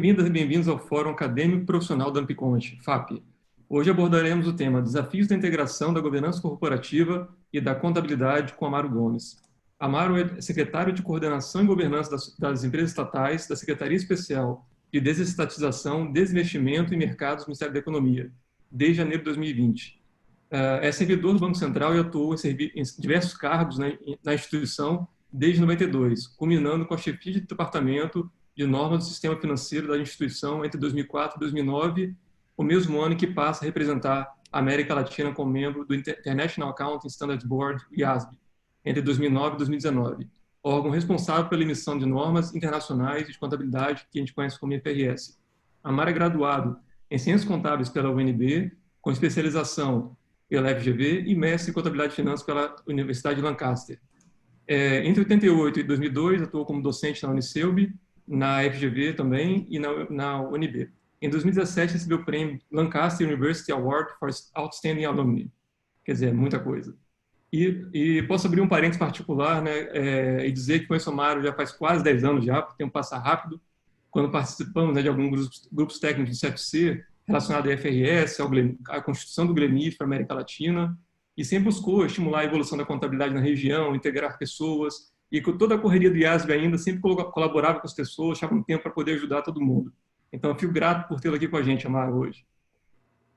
Bem-vindas e bem-vindos ao Fórum Acadêmico Profissional da Ampconte, FAP. Hoje abordaremos o tema Desafios da integração da governança corporativa e da contabilidade com Amaro Gomes. Amaro é secretário de Coordenação e Governança das Empresas Estatais da Secretaria Especial de Desestatização, Desinvestimento e Mercados do Ministério da Economia, desde janeiro de 2020. É servidor do Banco Central e atuou em diversos cargos na instituição desde 92, culminando com a chefia de departamento de normas do sistema financeiro da instituição entre 2004 e 2009, o mesmo ano em que passa a representar a América Latina como membro do International Accounting Standards Board, IASB, entre 2009 e 2019, órgão responsável pela emissão de normas internacionais de contabilidade que a gente conhece como IFRS. Amaro é graduado em Ciências Contábeis pela UNB, com especialização pela FGV e mestre em Contabilidade e Finanças pela Universidade de Lancaster. Entre 88 e 2002, atuou como docente na Unicelb, na FGV também e na UNB. Em 2017, recebeu o prêmio Lancaster University Award for Outstanding Alumni. Quer dizer, muita coisa. E posso abrir um parênteses particular, né, e dizer que conheço o Amaro já faz quase 10 anos já, porque o tempo passa rápido, quando participamos, né, de alguns grupos técnicos do CFC, relacionado à IFRS, à constituição do GLENIF para a América Latina, e sempre buscou estimular a evolução da contabilidade na região, integrar pessoas, e com toda a correria do IASB ainda, sempre colaborava com as pessoas, achava um tempo para poder ajudar todo mundo. Então, eu fico grato por tê-lo aqui com a gente, Amaro, hoje.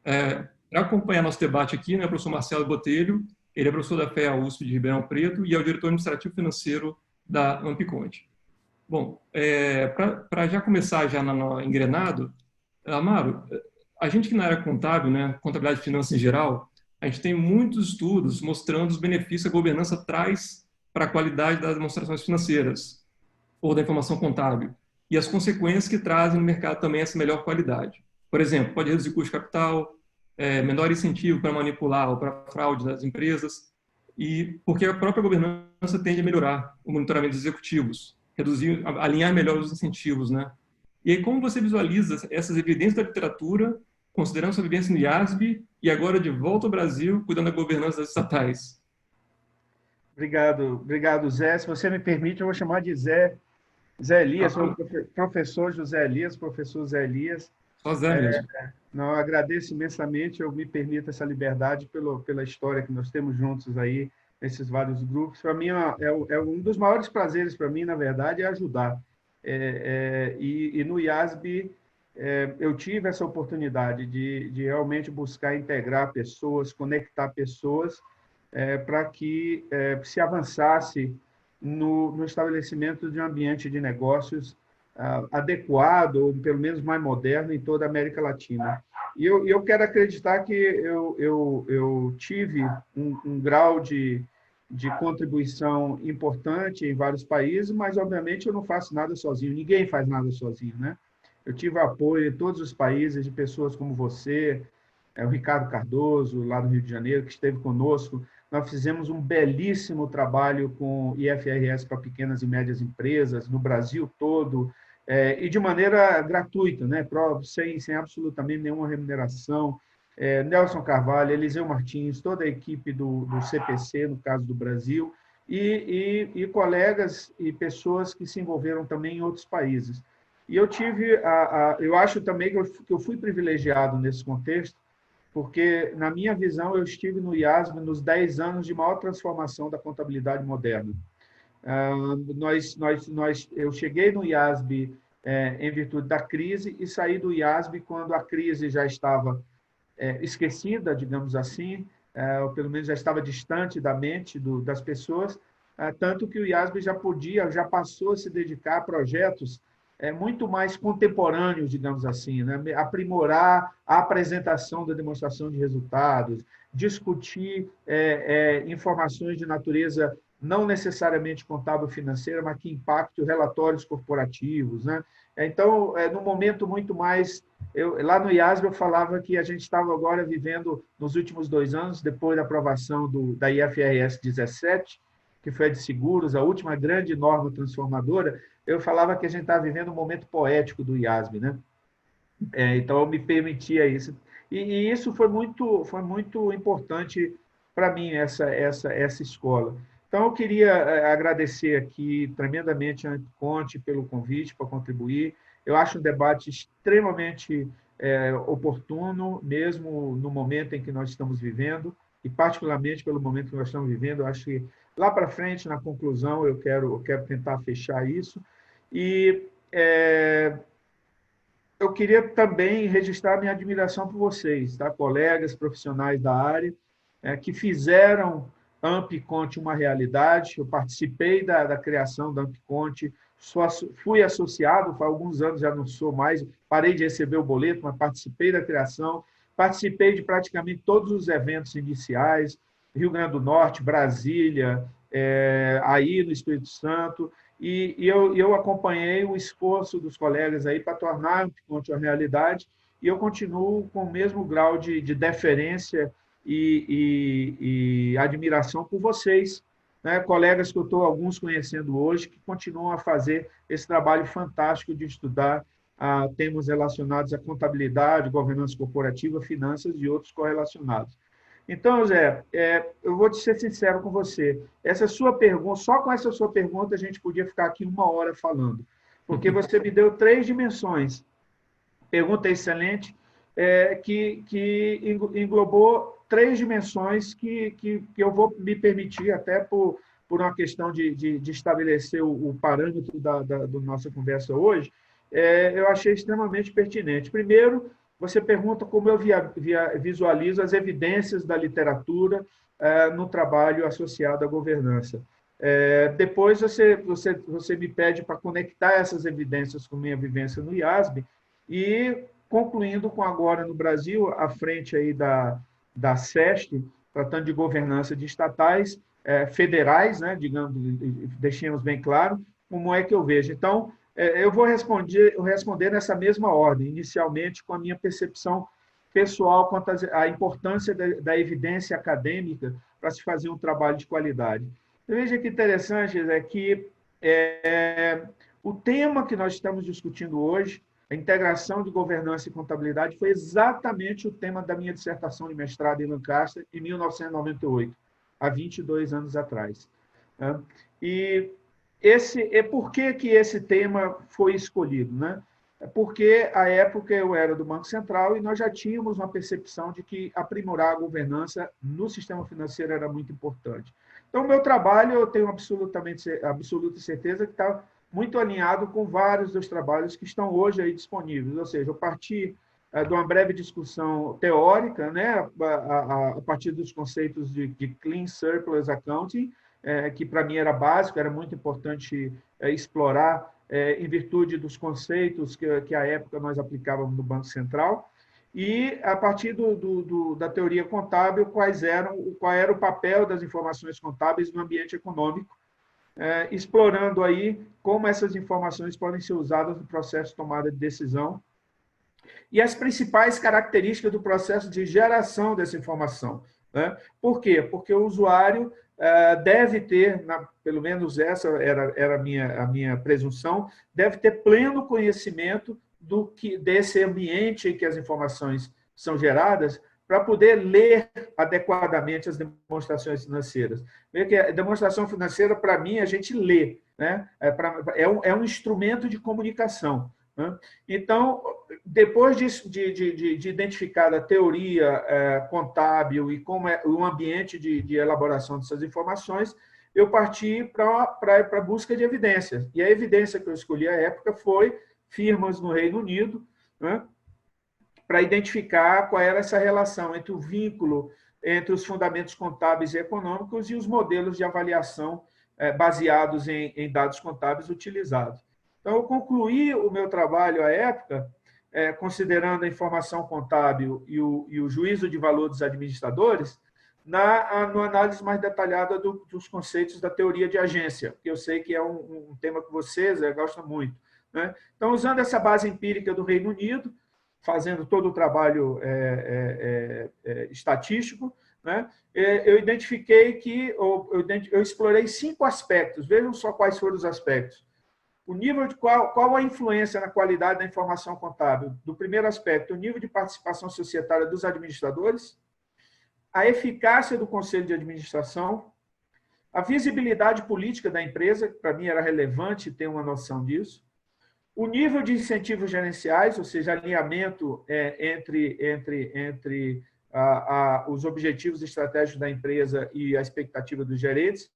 Para acompanhar nosso debate aqui, né, o professor Marcelo Botelho, ele é professor da FEA USP de Ribeirão Preto e é o diretor administrativo financeiro da Ampconte. Bom, para já começar já engrenado, Amaro, a gente que na área contábil, né, contabilidade e finanças em geral, a gente tem muitos estudos mostrando os benefícios que a governança traz para a qualidade das demonstrações financeiras ou da informação contábil e as consequências que trazem no mercado também essa melhor qualidade. Por exemplo, pode reduzir custo de capital, menor incentivo para manipular ou para fraude das empresas, e porque a própria governança tende a melhorar o monitoramento dos executivos, alinhar melhor os incentivos, né? E aí, como você visualiza essas evidências da literatura, considerando sua vivência no IASB e agora de volta ao Brasil, cuidando da governança das estatais? Obrigado, Zé. Se você me permite, eu vou chamar de Zé Elias, sou o professor José Elias, professor Zé Elias. Só Zé mesmo. Não, eu agradeço imensamente, eu me permito essa liberdade pela história que nós temos juntos aí, nesses vários grupos. Para mim, é um dos maiores prazeres para mim, na verdade, é ajudar. E no IASB, eu tive essa oportunidade de realmente buscar integrar pessoas, conectar pessoas, para que se avançasse no estabelecimento de um ambiente de negócios adequado, ou pelo menos mais moderno, em toda a América Latina. E eu quero acreditar que eu tive um grau de contribuição importante em vários países, mas, obviamente, eu não faço nada sozinho, ninguém faz nada sozinho, né? Eu tive apoio em todos os países de pessoas como você, o Ricardo Cardoso, lá do Rio de Janeiro, que esteve conosco. Nós fizemos um belíssimo trabalho com IFRS para pequenas e médias empresas, no Brasil todo, e de maneira gratuita, né? sem absolutamente nenhuma remuneração. Nelson Carvalho, Eliseu Martins, toda a equipe do CPC, no caso do Brasil, e colegas e pessoas que se envolveram também em outros países. E eu acho também que eu fui privilegiado nesse contexto, porque, na minha visão, eu estive no IASB nos 10 anos de maior transformação da contabilidade moderna. Eu cheguei no IASB em virtude da crise e saí do IASB quando a crise já estava esquecida, digamos assim, ou pelo menos já estava distante da mente das pessoas, tanto que o IASB já passou a se dedicar a projetos muito mais contemporâneos, digamos assim, né? Aprimorar a apresentação da demonstração de resultados, discutir informações de natureza não necessariamente contábil financeira, mas que impactam relatórios corporativos, né? Então, num momento muito mais... lá no IASB eu falava que a gente estava agora vivendo, nos últimos 2 anos, depois da aprovação da IFRS 17, que foi a de seguros, a última grande norma transformadora, eu falava que a gente estava vivendo um momento poético do IASB, né? Então, eu me permitia isso. E isso foi muito importante para mim, essa escola. Então, eu queria agradecer aqui tremendamente a Ampconte pelo convite para contribuir. Eu acho um debate extremamente oportuno, mesmo no momento em que nós estamos vivendo, e particularmente pelo momento que nós estamos vivendo. Eu acho que lá para frente, na conclusão, eu quero tentar fechar isso. E eu queria também registrar minha admiração por vocês, tá? Colegas profissionais da área, que fizeram a Ampiconte uma realidade. Eu participei da criação da Ampiconte, fui associado, há alguns anos já não sou mais, parei de receber o boleto, mas participei da criação, participei de praticamente todos os eventos iniciais, Rio Grande do Norte, Brasília, aí no Espírito Santo, e eu acompanhei o esforço dos colegas aí para tornar a Ampiconte uma realidade, e eu continuo com o mesmo grau de deferência e admiração por vocês, né? Colegas que eu estou alguns conhecendo hoje, que continuam a fazer esse trabalho fantástico de estudar temas relacionados à contabilidade, governança corporativa, finanças e outros correlacionados. Então, Zé, eu vou te ser sincero com você. Essa sua pergunta, só com essa sua pergunta a gente podia ficar aqui uma hora falando, porque você me deu 3 dimensões. Pergunta excelente, que englobou 3 dimensões que eu vou me permitir, até por uma questão de estabelecer o parâmetro da nossa conversa hoje, eu achei extremamente pertinente. Primeiro, você pergunta como eu visualizo as evidências da literatura no trabalho associado à governança. Depois, você me pede para conectar essas evidências com minha vivência no IASB, e concluindo com agora no Brasil, à frente aí da SESC, tratando de governança de estatais, federais, né, digamos, deixemos bem claro, como é que eu vejo. Então, eu vou responder nessa mesma ordem, inicialmente com a minha percepção pessoal quanto à importância da evidência acadêmica para se fazer um trabalho de qualidade. Veja que interessante é que o tema que nós estamos discutindo hoje, a integração de governança e contabilidade, foi exatamente o tema da minha dissertação de mestrado em Lancaster, em 1998, há 22 anos atrás. E por que esse tema foi escolhido, né? Porque, à época, eu era do Banco Central e nós já tínhamos uma percepção de que aprimorar a governança no sistema financeiro era muito importante. Então, o meu trabalho, eu tenho absoluta certeza que está muito alinhado com vários dos trabalhos que estão hoje aí disponíveis. Ou seja, eu parti de uma breve discussão teórica, né, a partir dos conceitos de Clean Surplus Accounting, que para mim era básico, era muito importante explorar em virtude dos conceitos que à época nós aplicávamos no Banco Central, e a partir da teoria contábil, qual era o papel das informações contábeis no ambiente econômico, explorando aí como essas informações podem ser usadas no processo de tomada de decisão e as principais características do processo de geração dessa informação, né? Por quê? Porque o usuário deve ter, pelo menos essa era a minha presunção, deve ter pleno conhecimento desse ambiente em que as informações são geradas, para poder ler adequadamente as demonstrações financeiras. Veja que a demonstração financeira, para mim, a gente lê, né? É um instrumento de comunicação, né? Então, depois de identificar a teoria contábil e como é o ambiente de elaboração dessas informações, eu parti para a busca de evidências. E a evidência que eu escolhi à época foi firmas no Reino Unido, né, para identificar qual era essa relação entre o vínculo entre os fundamentos contábeis e econômicos e os modelos de avaliação baseados em dados contábeis utilizados. Então, eu concluí o meu trabalho à época, considerando a informação contábil e o juízo de valor dos administradores, na análise mais detalhada dos conceitos da teoria de agência, que eu sei que é um tema que vocês gostam muito, né? Então, usando essa base empírica do Reino Unido, fazendo todo o trabalho estatístico, né, eu identifiquei eu explorei 5 aspectos. Vejam só quais foram os aspectos. O nível de qual a influência na qualidade da informação contábil? Do primeiro aspecto, o nível de participação societária dos administradores, a eficácia do conselho de administração, a visibilidade política da empresa, que para mim era relevante ter uma noção disso, O nível de incentivos gerenciais, ou seja, alinhamento entre os objetivos estratégicos da empresa e a expectativa dos gerentes,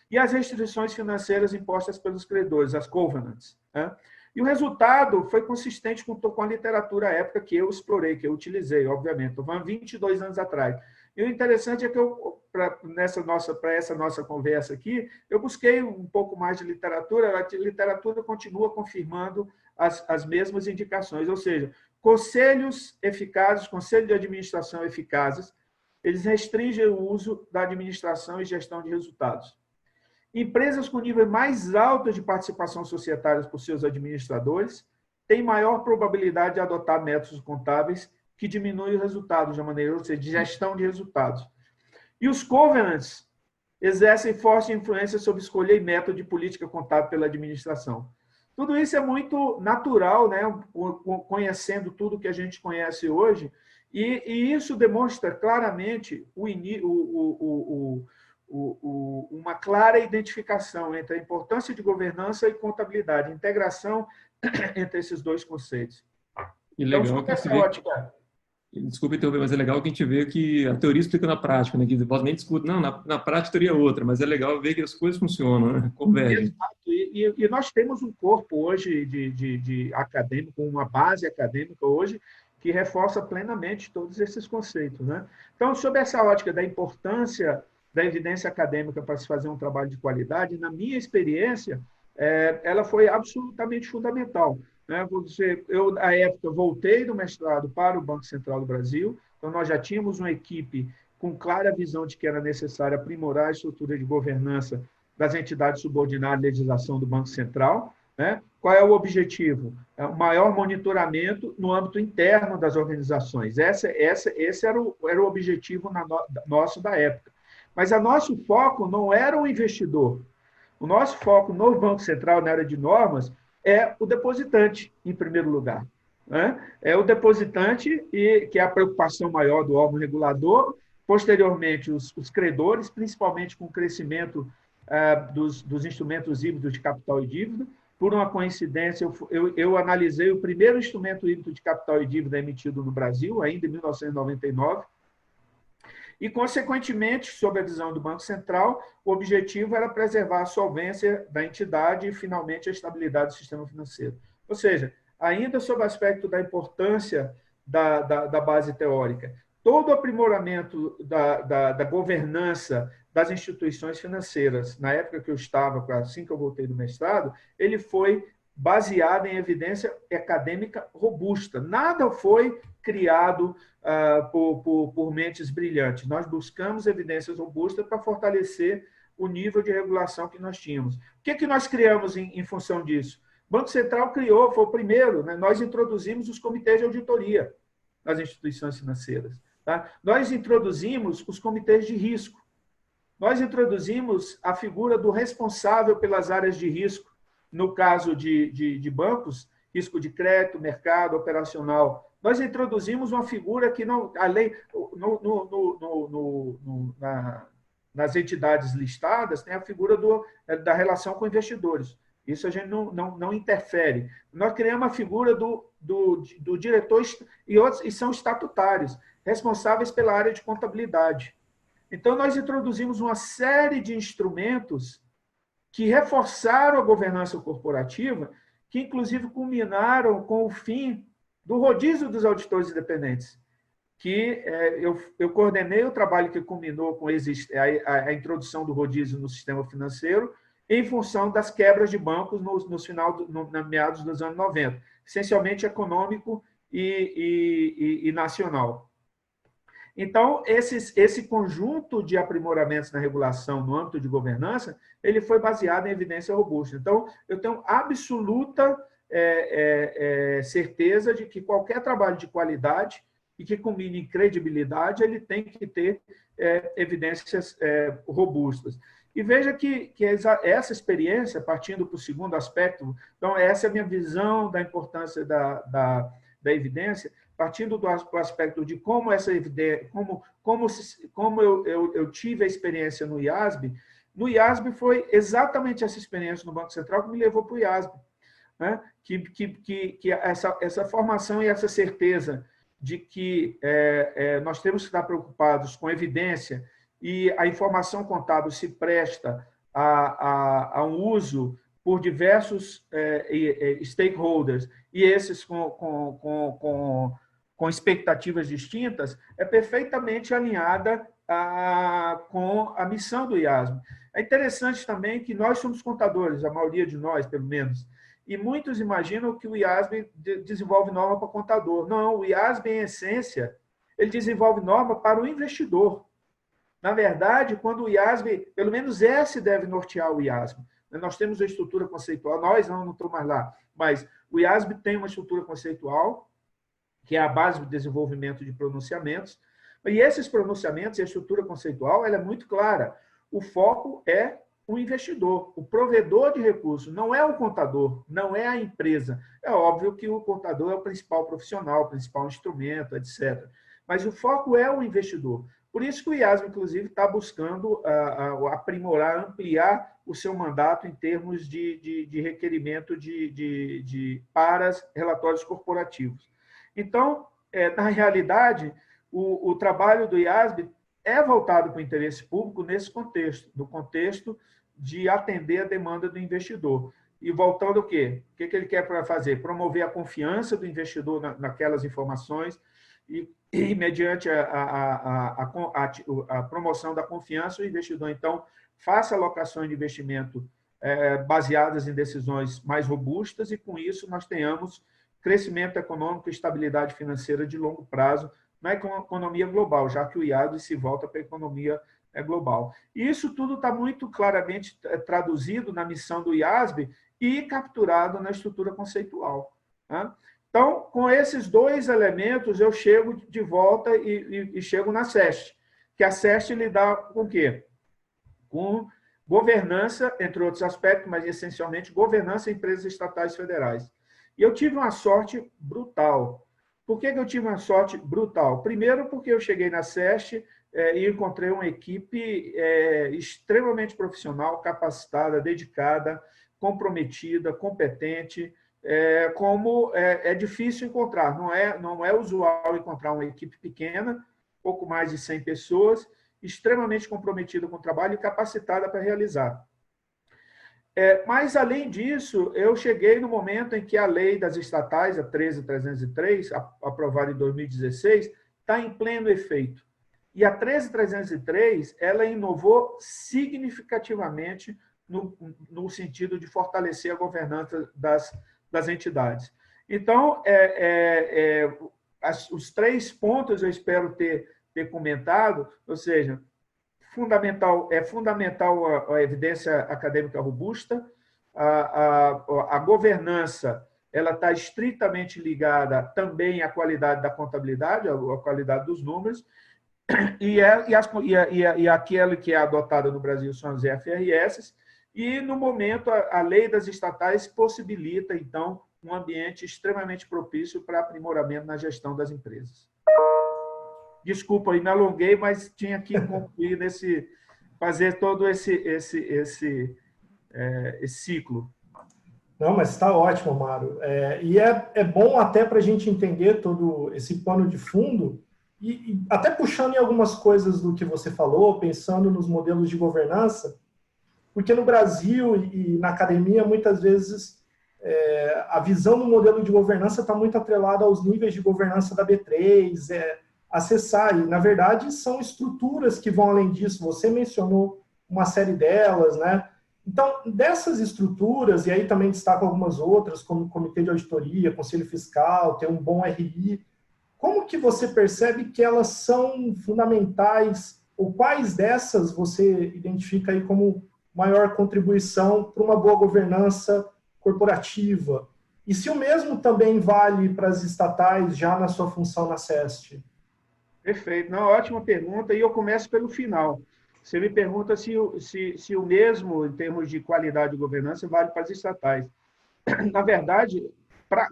e as restrições financeiras impostas pelos credores, as covenants. Né? E o resultado foi consistente com a literatura à época que eu explorei, que eu utilizei, obviamente. Estou falando 22 anos atrás. E o interessante é que para essa nossa conversa aqui, eu busquei um pouco mais de literatura, a literatura continua confirmando as mesmas indicações, ou seja, conselhos eficazes, conselho de administração eficazes, eles restringem o uso da administração e gestão de resultados. Empresas com nível mais alto de participação societária por seus administradores têm maior probabilidade de adotar métodos contábeis que diminuem os resultados de maneira, ou seja, de gestão de resultados. E os covenants exercem forte influência sobre escolher método de política contábil pela administração. Tudo isso é muito natural, né? Conhecendo tudo que a gente conhece hoje, e isso demonstra claramente uma clara identificação entre a importância de governança e contabilidade, integração entre esses dois conceitos. E legal então, que essa ótica... Desculpa interromper, mas é legal que a gente vê que a teoria explica na prática, né? Que nem discute, não, na prática a teoria é outra, mas é legal ver que as coisas funcionam, né? Convergem. Exato. E nós temos um corpo hoje de acadêmico, uma base acadêmica hoje, que reforça plenamente todos esses conceitos, né? Então, sob essa ótica da importância da evidência acadêmica para se fazer um trabalho de qualidade, na minha experiência, ela foi absolutamente fundamental. Eu, na época, voltei do mestrado para o Banco Central do Brasil, então nós já tínhamos uma equipe com clara visão de que era necessário aprimorar a estrutura de governança das entidades subordinadas à legislação do Banco Central. Né? Qual é o objetivo? É o maior monitoramento no âmbito interno das organizações. Esse era o objetivo nosso da época. Mas o nosso foco não era o investidor. O nosso foco no Banco Central, na área de normas, é o depositante, em primeiro lugar. Né? É o depositante, que é a preocupação maior do órgão regulador, posteriormente os credores, principalmente com o crescimento dos instrumentos híbridos de capital e dívida. Por uma coincidência, eu analisei o primeiro instrumento híbrido de capital e dívida emitido no Brasil, ainda em 1999, e, consequentemente, sob a visão do Banco Central, o objetivo era preservar a solvência da entidade e, finalmente, a estabilidade do sistema financeiro. Ou seja, ainda sob o aspecto da importância da base teórica, todo o aprimoramento da governança das instituições financeiras, na época que eu estava, assim que eu voltei do mestrado, ele foi baseado em evidência acadêmica robusta. Nada foi criado por mentes brilhantes. Nós buscamos evidências robustas para fortalecer o nível de regulação que nós tínhamos. O que nós criamos em função disso? O Banco Central criou, foi o primeiro, né? Nós introduzimos os comitês de auditoria nas instituições financeiras. Tá? Nós introduzimos os comitês de risco. Nós introduzimos a figura do responsável pelas áreas de risco, no caso de bancos, risco de crédito, mercado, operacional. Nós introduzimos uma figura que, não, além nas entidades listadas, tem a figura da relação com investidores. Isso a gente não interfere. Nós criamos a figura do diretor, e são estatutários, responsáveis pela área de contabilidade. Então, nós introduzimos uma série de instrumentos que reforçaram a governança corporativa, que, inclusive, culminaram com o fim do rodízio dos auditores independentes, que eu coordenei o trabalho que culminou com a introdução do rodízio no sistema financeiro, em função das quebras de bancos na meados dos anos 90, essencialmente econômico e nacional. Então, esse conjunto de aprimoramentos na regulação no âmbito de governança, ele foi baseado em evidência robusta. Então, eu tenho absoluta certeza de que qualquer trabalho de qualidade e que combine credibilidade, ele tem que ter evidências robustas. E veja que essa experiência, partindo para o segundo aspecto, então, essa é a minha visão da importância da evidência, partindo do aspecto de como essa evidência, como eu tive a experiência no IASB foi exatamente essa experiência no Banco Central que me levou para o IASB. né? Que essa formação e essa certeza de que nós temos que estar preocupados com evidência e a informação contábil se presta a um uso por diversos stakeholders, e esses com expectativas distintas, é perfeitamente alinhada com a missão do IASB. É interessante também que nós somos contadores, a maioria de nós, pelo menos, e muitos imaginam que o IASB desenvolve norma para contador. Não, o IASB, em essência, ele desenvolve norma para o investidor. Na verdade, quando o IASB, pelo menos esse deve nortear o IASB. Nós temos a estrutura conceitual, nós não estou mais lá, mas o IASB tem uma estrutura conceitual, que é a base do desenvolvimento de pronunciamentos, e esses pronunciamentos e a estrutura conceitual ela é muito clara. O foco é o investidor, o provedor de recursos, não é o contador, não é a empresa. É óbvio que o contador é o principal profissional, o principal instrumento, etc. Mas o foco é o investidor. Por isso que o IASB, inclusive, está buscando aprimorar, ampliar o seu mandato em termos de requerimento para relatórios corporativos. Então, na realidade, o trabalho do IASB é voltado para o interesse público nesse contexto, no contexto de atender a demanda do investidor. E voltando ao quê? O que ele quer fazer? Promover a confiança do investidor naquelas informações e mediante a promoção da confiança, o investidor, então, faça alocações de investimento baseadas em decisões mais robustas e, com isso, nós tenhamos crescimento econômico e estabilidade financeira de longo prazo na economia global, já que o IASB se volta para a economia global. E isso tudo está muito claramente traduzido na missão do IASB e capturado na estrutura conceitual. Né? Então, com esses dois elementos, eu chego de volta e chego na SEST, que a SEST lida com o quê? Com governança, entre outros aspectos, mas essencialmente governança em empresas estatais e federais. E eu tive uma sorte brutal. Por que eu tive uma sorte brutal? Primeiro, porque eu cheguei na SEST e encontrei uma equipe extremamente profissional, capacitada, dedicada, comprometida, competente, como é difícil encontrar. Não é usual encontrar uma equipe pequena, pouco mais de 100 pessoas, extremamente comprometida com o trabalho e capacitada para realizar. Mas, além disso, eu cheguei no momento em que a lei das estatais, a 13.303, aprovada em 2016, está em pleno efeito. E a 13.303, ela inovou significativamente no sentido de fortalecer a governança das entidades. Então, os 3 pontos eu espero ter comentado, ou seja, é fundamental a evidência acadêmica robusta, a governança ela está estritamente ligada também à qualidade da contabilidade, à qualidade dos números, e aquela que é adotada no Brasil são as FRS, e, no momento, a lei das estatais possibilita, então, um ambiente extremamente propício para aprimoramento na gestão das empresas. Desculpa, me alonguei, mas tinha que concluir fazer todo esse ciclo. Não, mas está ótimo, Amaro. E é bom até para a gente entender todo esse pano de fundo e até puxando em algumas coisas do que você falou, pensando nos modelos de governança, porque no Brasil e na academia, muitas vezes, a visão do modelo de governança está muito atrelada aos níveis de governança da B3, acessar, e na verdade são estruturas que vão além disso, você mencionou uma série delas, né? Então, dessas estruturas, e aí também destaco algumas outras, como o Comitê de Auditoria, Conselho Fiscal, ter um bom RI, como que você percebe que elas são fundamentais, ou quais dessas você identifica aí como maior contribuição para uma boa governança corporativa? E se o mesmo também vale para as estatais, já na sua função na SEST? Perfeito. Não, ótima pergunta, e eu começo pelo final. Você me pergunta se o mesmo, em termos de qualidade de governança, vale para as estatais. Na verdade, para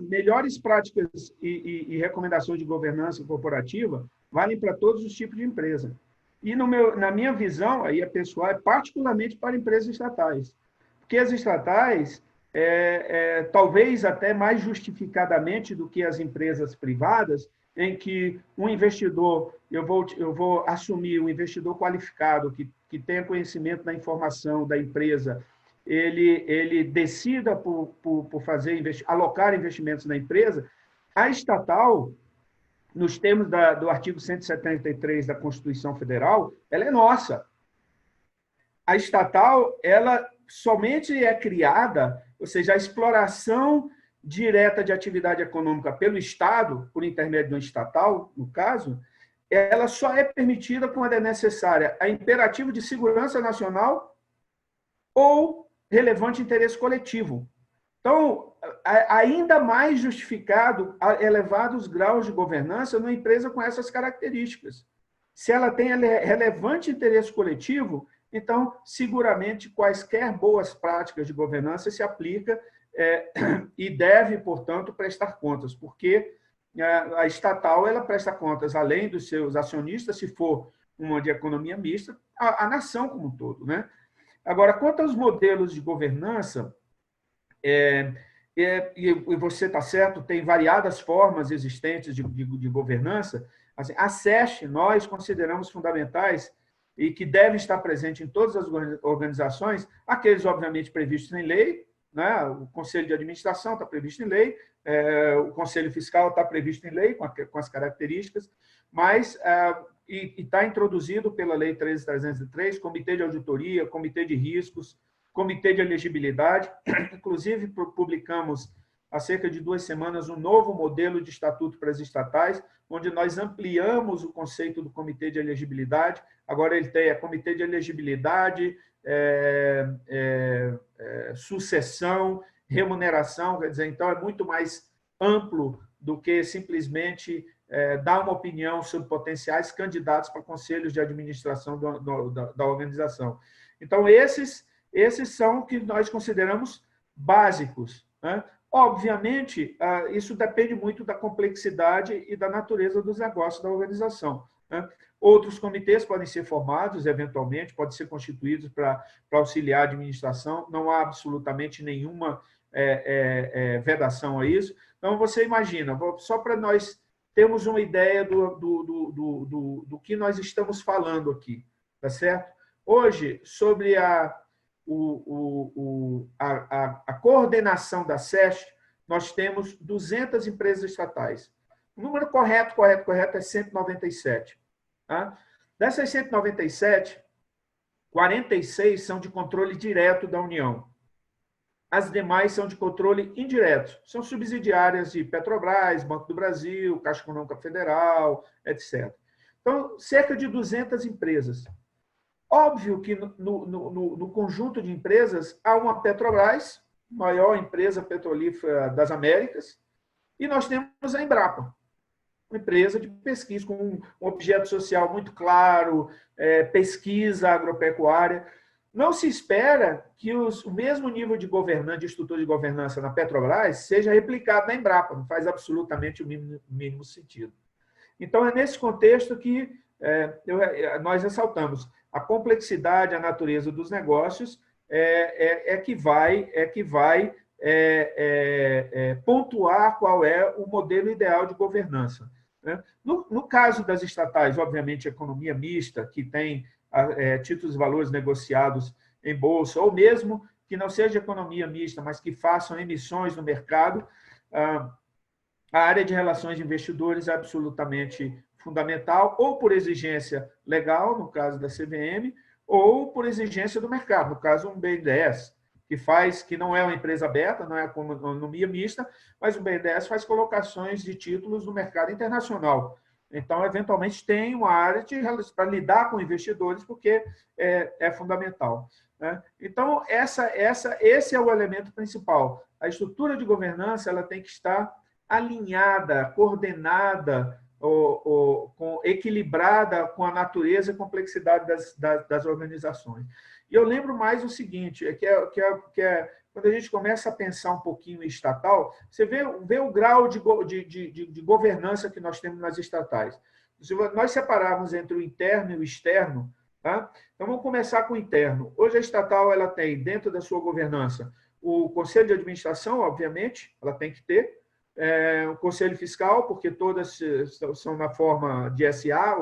melhores práticas e recomendações de governança corporativa, valem para todos os tipos de empresa. E na minha visão, aí a pessoal, é particularmente para empresas estatais. Porque as estatais, talvez até mais justificadamente do que as empresas privadas, em que um investidor, eu vou assumir um investidor qualificado, que tenha conhecimento da informação da empresa, ele decida por alocar investimentos na empresa. A estatal, nos termos do artigo 173 da Constituição Federal, ela é nossa. A estatal, ela somente é criada, ou seja, a exploração direta de atividade econômica pelo Estado, por intermédio de uma estatal, no caso, ela só é permitida quando é necessária a imperativo de segurança nacional ou relevante interesse coletivo. Então, ainda mais justificado elevados graus de governança numa empresa com essas características. Se ela tem relevante interesse coletivo, então, seguramente, quaisquer boas práticas de governança se aplica e deve, portanto, prestar contas, porque a estatal ela presta contas, além dos seus acionistas, se for uma de economia mista, a nação como um todo, né? Agora, quanto aos modelos de governança, e você está certo, tem variadas formas existentes de governança. Assim, a SESC, nós consideramos fundamentais e que devem estar presentes em todas as organizações, aqueles, obviamente, previstos em lei, né? O Conselho de Administração está previsto em lei, o Conselho Fiscal está previsto em lei, com as características, mas está introduzido pela Lei 13.303, Comitê de Auditoria, Comitê de Riscos, Comitê de Elegibilidade. Inclusive, publicamos, há cerca de 2 semanas, um novo modelo de estatuto para as estatais, onde nós ampliamos o conceito do Comitê de Elegibilidade. Agora ele tem Comitê de Elegibilidade, sucessão, remuneração, quer dizer, então é muito mais amplo do que simplesmente dar uma opinião sobre potenciais candidatos para conselhos de administração da organização. Então, esses são que nós consideramos básicos, né? Obviamente, isso depende muito da complexidade e da natureza dos negócios da organização, né? Outros comitês podem ser formados, eventualmente, podem ser constituídos para auxiliar a administração, não há absolutamente nenhuma vedação a isso. Então, você imagina, só para nós termos uma ideia do que nós estamos falando aqui, tá certo? Hoje, sobre a coordenação da SESC, nós temos 200 empresas estatais. O número correto é 197. Tá? Dessas 197, 46 são de controle direto da União. As demais são de controle indireto. São subsidiárias de Petrobras, Banco do Brasil, Caixa Econômica Federal, etc. Então, cerca de 200 empresas. Óbvio que no conjunto de empresas há uma Petrobras, maior empresa petrolífera das Américas, e nós temos a Embrapa, uma empresa de pesquisa com um objeto social muito claro, pesquisa agropecuária. Não se espera que o mesmo nível de governança, de estrutura de governança na Petrobras seja replicado na Embrapa, não faz absolutamente o mínimo sentido. Então, é nesse contexto que nós ressaltamos a complexidade, a natureza dos negócios que vai pontuar qual é o modelo ideal de governança, né? No caso das estatais, obviamente, economia mista, que tem títulos e valores negociados em bolsa, ou mesmo que não seja economia mista, mas que façam emissões no mercado, a área de relações de investidores é absolutamente fundamental, ou por exigência legal, no caso da CVM, ou por exigência do mercado, no caso um BNDES, que não é uma empresa aberta, não é economia mista, mas o BNDES faz colocações de títulos no mercado internacional. Então, eventualmente, tem uma área para lidar com investidores, porque é fundamental, né? Então, esse é o elemento principal. A estrutura de governança ela tem que estar alinhada, coordenada, equilibrada com a natureza e complexidade das organizações. E eu lembro mais o seguinte, quando a gente começa a pensar um pouquinho em estatal, você vê o grau de governança que nós temos nas estatais. Se nós separarmos entre o interno e o externo, tá? Então vamos começar com o interno. Hoje a estatal ela tem, dentro da sua governança, o conselho de administração, obviamente, ela tem que ter, o conselho fiscal, porque todas são na forma de SA,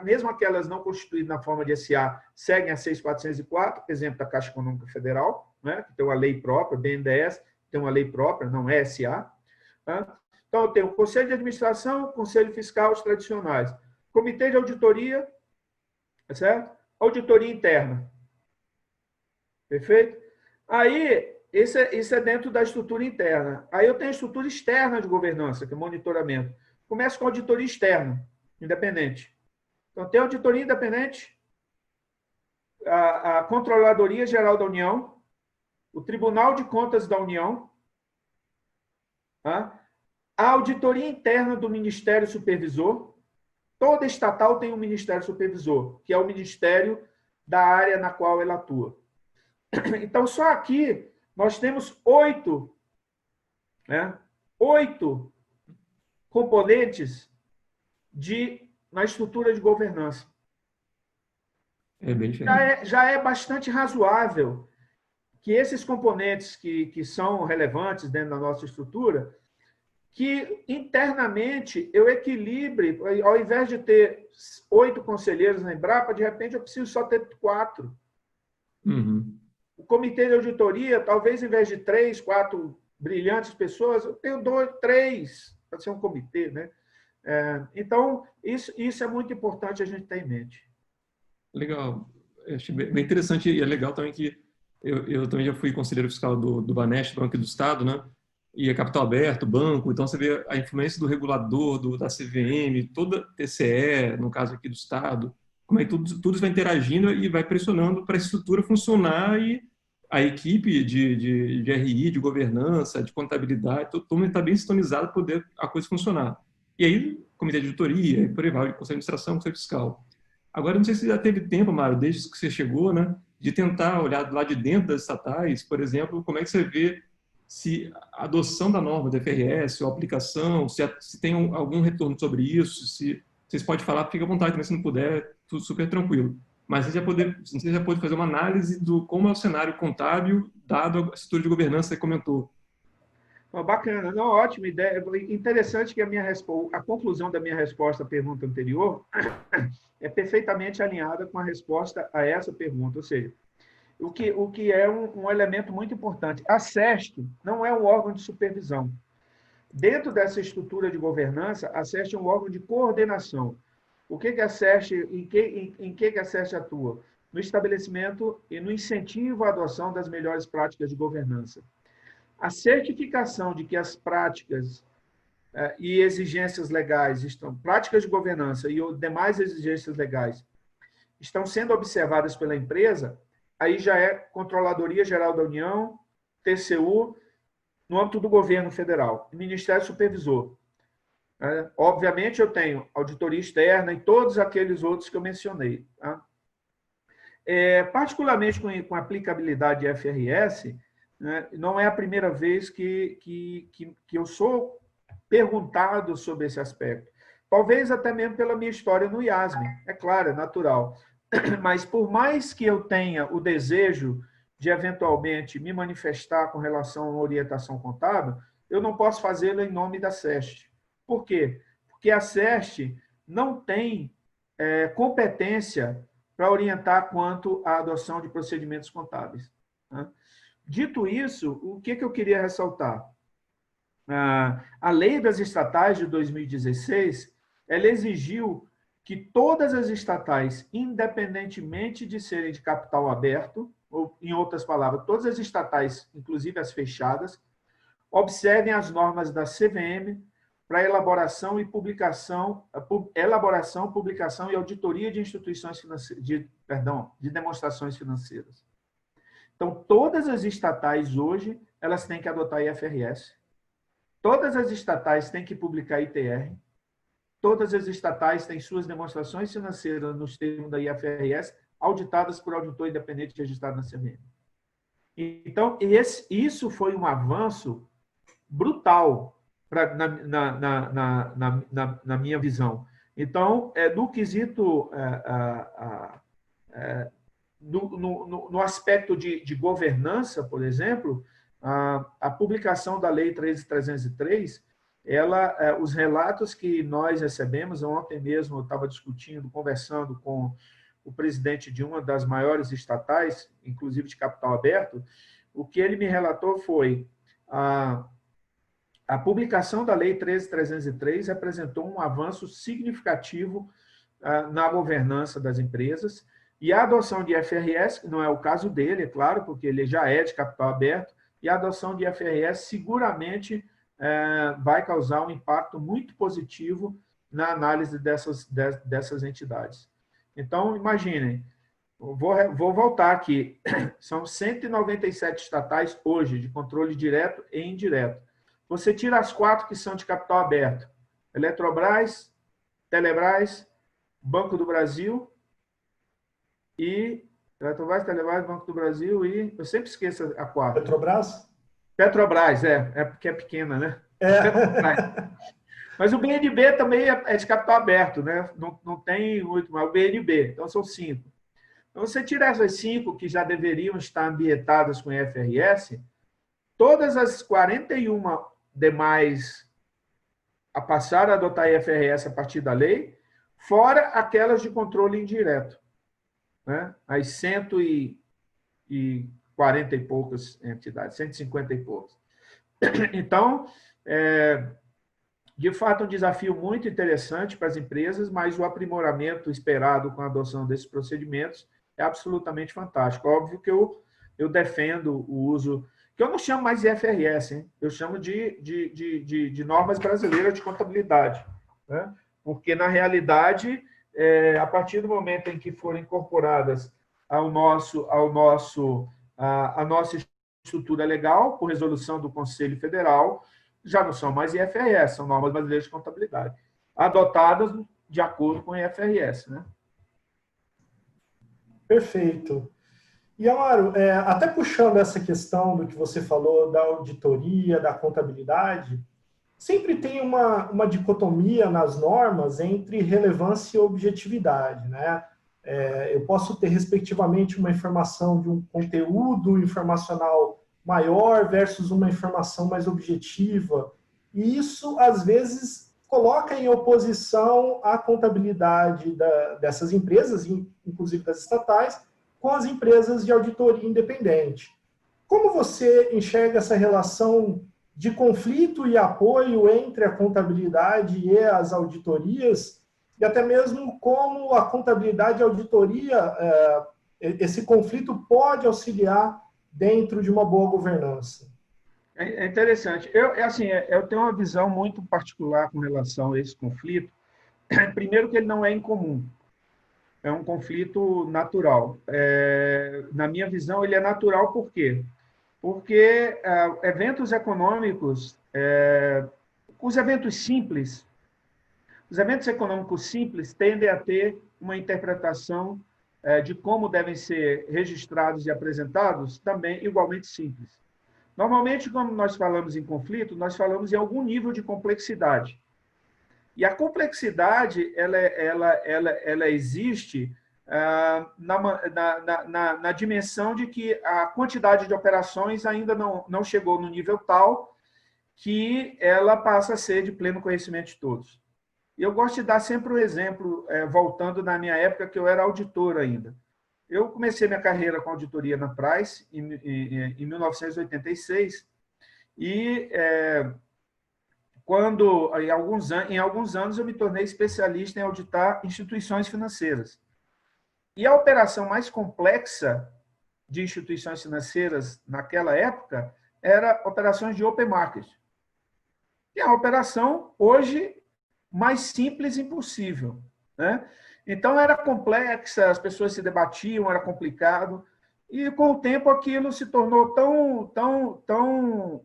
mesmo aquelas não constituídas na forma de SA, seguem a 6.404, exemplo da Caixa Econômica Federal, né, que tem uma lei própria, BNDES tem uma lei própria, não é SA. Tá? Então, eu tenho o conselho de administração, o conselho fiscal, os tradicionais. Comitê de auditoria, certo? Auditoria interna. Perfeito? Aí, isso é dentro da estrutura interna. Aí eu tenho a estrutura externa de governança, que é monitoramento. Começo com a auditoria externa, independente. Então, tem a auditoria independente, a Controladoria Geral da União, o Tribunal de Contas da União, tá? A auditoria interna do Ministério Supervisor. Toda estatal tem um Ministério Supervisor, que é o Ministério da área na qual ela atua. Então, só aqui nós temos 8 componentes na estrutura de governança. É bem diferente. Já é bastante razoável que esses componentes que são relevantes dentro da nossa estrutura, que internamente eu equilibre, ao invés de ter 8 conselheiros na Embrapa, de repente eu preciso só ter 4. Uhum. O comitê de auditoria, talvez em vez de 3, 4 brilhantes pessoas, eu tenho 2, 3, para ser um comitê, né? Então, isso é muito importante a gente ter em mente. Legal. Eu achei bem interessante e é legal também que eu também já fui conselheiro fiscal do Banesp, Banco do Estado, né? E é capital aberto, banco, então você vê a influência do regulador, da CVM, toda TCE, no caso aqui do Estado, como é que tudo vai interagindo e vai pressionando para a estrutura funcionar e a equipe de RI, de governança, de contabilidade, todo mundo está bem sintonizado para poder a coisa funcionar. E aí, comitê de auditoria, e por aí vai, conselho de administração, conselho fiscal. Agora, não sei se já teve tempo, Mário, desde que você chegou, né, de tentar olhar lá de dentro das estatais, por exemplo, como é que você vê se a adoção da norma da FRS, ou a aplicação, se tem algum retorno sobre isso, se vocês podem falar, fica à vontade também, se não puder, tudo super tranquilo. Mas você já pode fazer uma análise do como é o cenário contábil, dado a estrutura de governança que você comentou. Bacana, não, ótima ideia. Interessante que a conclusão da minha resposta à pergunta anterior é perfeitamente alinhada com a resposta a essa pergunta. Ou seja, o que é um elemento muito importante. A SESC não é um órgão de supervisão. Dentro dessa estrutura de governança, a SESC é um órgão de coordenação. O que a SESC, em que a SESC atua? No estabelecimento e no incentivo à adoção das melhores práticas de governança. A certificação de que as práticas e exigências legais práticas de governança e demais exigências legais estão sendo observadas pela empresa, aí já é Controladoria Geral da União, TCU, no âmbito do governo federal, Ministério Supervisor. Obviamente, eu tenho auditoria externa e todos aqueles outros que eu mencionei. Tá? Particularmente com a aplicabilidade de FRS, né, não é a primeira vez que eu sou perguntado sobre esse aspecto. Talvez até mesmo pela minha história no IASM. É claro, é natural. Mas por mais que eu tenha o desejo de eventualmente me manifestar com relação a uma orientação contábil, eu não posso fazê-lo em nome da SESC. Por quê? Porque a SESC não tem competência para orientar quanto à adoção de procedimentos contábeis. Né? Dito isso, o que eu queria ressaltar? A lei das estatais de 2016, ela exigiu que todas as estatais, independentemente de serem de capital aberto, ou, em outras palavras, todas as estatais, inclusive as fechadas, observem as normas da CVM para elaboração, publicação e auditoria de instituições financeiras, de demonstrações financeiras. Então, todas as estatais hoje, elas têm que adotar IFRS. Todas as estatais têm que publicar ITR. Todas as estatais têm suas demonstrações financeiras nos termos da IFRS, auditadas por auditor independente registrado na CVM. Então, isso foi um avanço brutal na minha visão. Então, no quesito no aspecto de governança, por exemplo, a publicação da Lei 13.303, os relatos que nós recebemos, ontem mesmo eu estava discutindo, conversando com o presidente de uma das maiores estatais, inclusive de capital aberto, o que ele me relatou foi a publicação da Lei 13.303 representou um avanço significativo na governança das empresas, e a adoção de IFRS, que não é o caso dele, é claro, porque ele já é de capital aberto, e a adoção de IFRS seguramente vai causar um impacto muito positivo na análise dessas entidades. Então, imaginem, vou voltar aqui, são 197 estatais hoje, de controle direto e indireto. Você tira as 4 que são de capital aberto, Eletrobras, Telebrás, Banco do Brasil e... Eletrobras, Telebrás, Banco do Brasil e... Eu sempre esqueço a 4. Petrobras? Petrobras, é porque é pequena, né? Mas o BNB também é de capital aberto, né? Não tem muito, mas o BNB, então são 5. Então, você tirar essas 5 que já deveriam estar ambientadas com IFRS, todas as 41 demais a passar a adotar IFRS a partir da lei, fora aquelas de controle indireto, né? As 140 e poucas entidades, 150 e poucas. Então, de fato, um desafio muito interessante para as empresas, mas o aprimoramento esperado com a adoção desses procedimentos é absolutamente fantástico. Óbvio que eu defendo o uso, que eu não chamo mais de IFRS, hein? Eu chamo de normas brasileiras de contabilidade, né? Porque, na realidade, a partir do momento em que forem incorporadas à nossa estrutura legal, por resolução do Conselho Federal, já não são mais IFRS, são normas brasileiras de contabilidade, adotadas de acordo com o IFRS, né? Perfeito. E, Amaro, até puxando essa questão do que você falou da auditoria, da contabilidade, sempre tem uma dicotomia nas normas entre relevância e objetividade, né? Eu posso ter, respectivamente, uma informação de um conteúdo informacional maior versus uma informação mais objetiva. E isso, às vezes, coloca em oposição a contabilidade dessas empresas, inclusive das estatais, com as empresas de auditoria independente. Como você enxerga essa relação de conflito e apoio entre a contabilidade e as auditorias, e até mesmo como a contabilidade e a auditoria, esse conflito pode auxiliar dentro de uma boa governança? É interessante. Eu tenho uma visão muito particular com relação a esse conflito. Primeiro que ele não é incomum. É um conflito natural. Na minha visão, ele é natural por quê? Porque eventos econômicos, os eventos econômicos simples tendem a ter uma interpretação de como devem ser registrados e apresentados também igualmente simples. Normalmente, quando nós falamos em conflito, nós falamos em algum nível de complexidade. E a complexidade, ela existe na dimensão de que a quantidade de operações ainda não chegou no nível tal que ela passa a ser de pleno conhecimento de todos. E eu gosto de dar sempre um exemplo, voltando na minha época, que eu era auditor ainda. Eu comecei minha carreira com auditoria na Price em 1986 e em alguns anos eu me tornei especialista em auditar instituições financeiras. E a operação mais complexa de instituições financeiras naquela época era operações de open market. E a operação hoje mais simples impossível, né? Então, era complexa, as pessoas se debatiam, era complicado, e com o tempo aquilo se tornou tão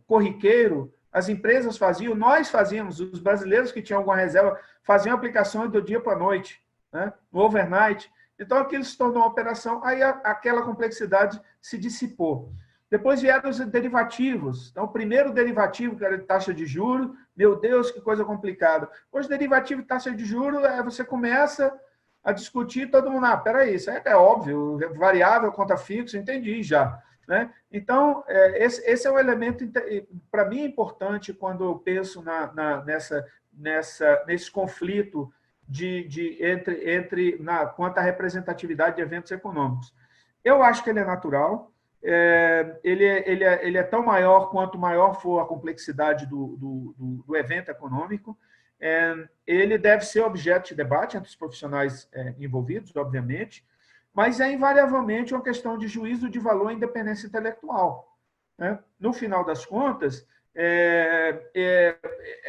corriqueiro, as empresas faziam, nós fazíamos, os brasileiros que tinham alguma reserva, faziam aplicações do dia para a noite, né? No overnight. Então, aquilo se tornou uma operação, aí aquela complexidade se dissipou. Depois vieram os derivativos. Então, o primeiro derivativo, que era de taxa de juros, meu Deus, que coisa complicada. Hoje, derivativo de taxa de juros, você começa, a discutir, todo mundo, peraí, isso é óbvio, variável, conta fixa, entendi já. Né? Então, esse é um elemento, para mim, importante quando eu penso nesse conflito quanto à representatividade de eventos econômicos. Eu acho que ele é natural, ele é tão maior quanto maior for a complexidade do evento econômico. Ele deve ser objeto de debate entre os profissionais envolvidos, obviamente, mas é invariavelmente uma questão de juízo de valor e independência intelectual. Né? No final das contas, é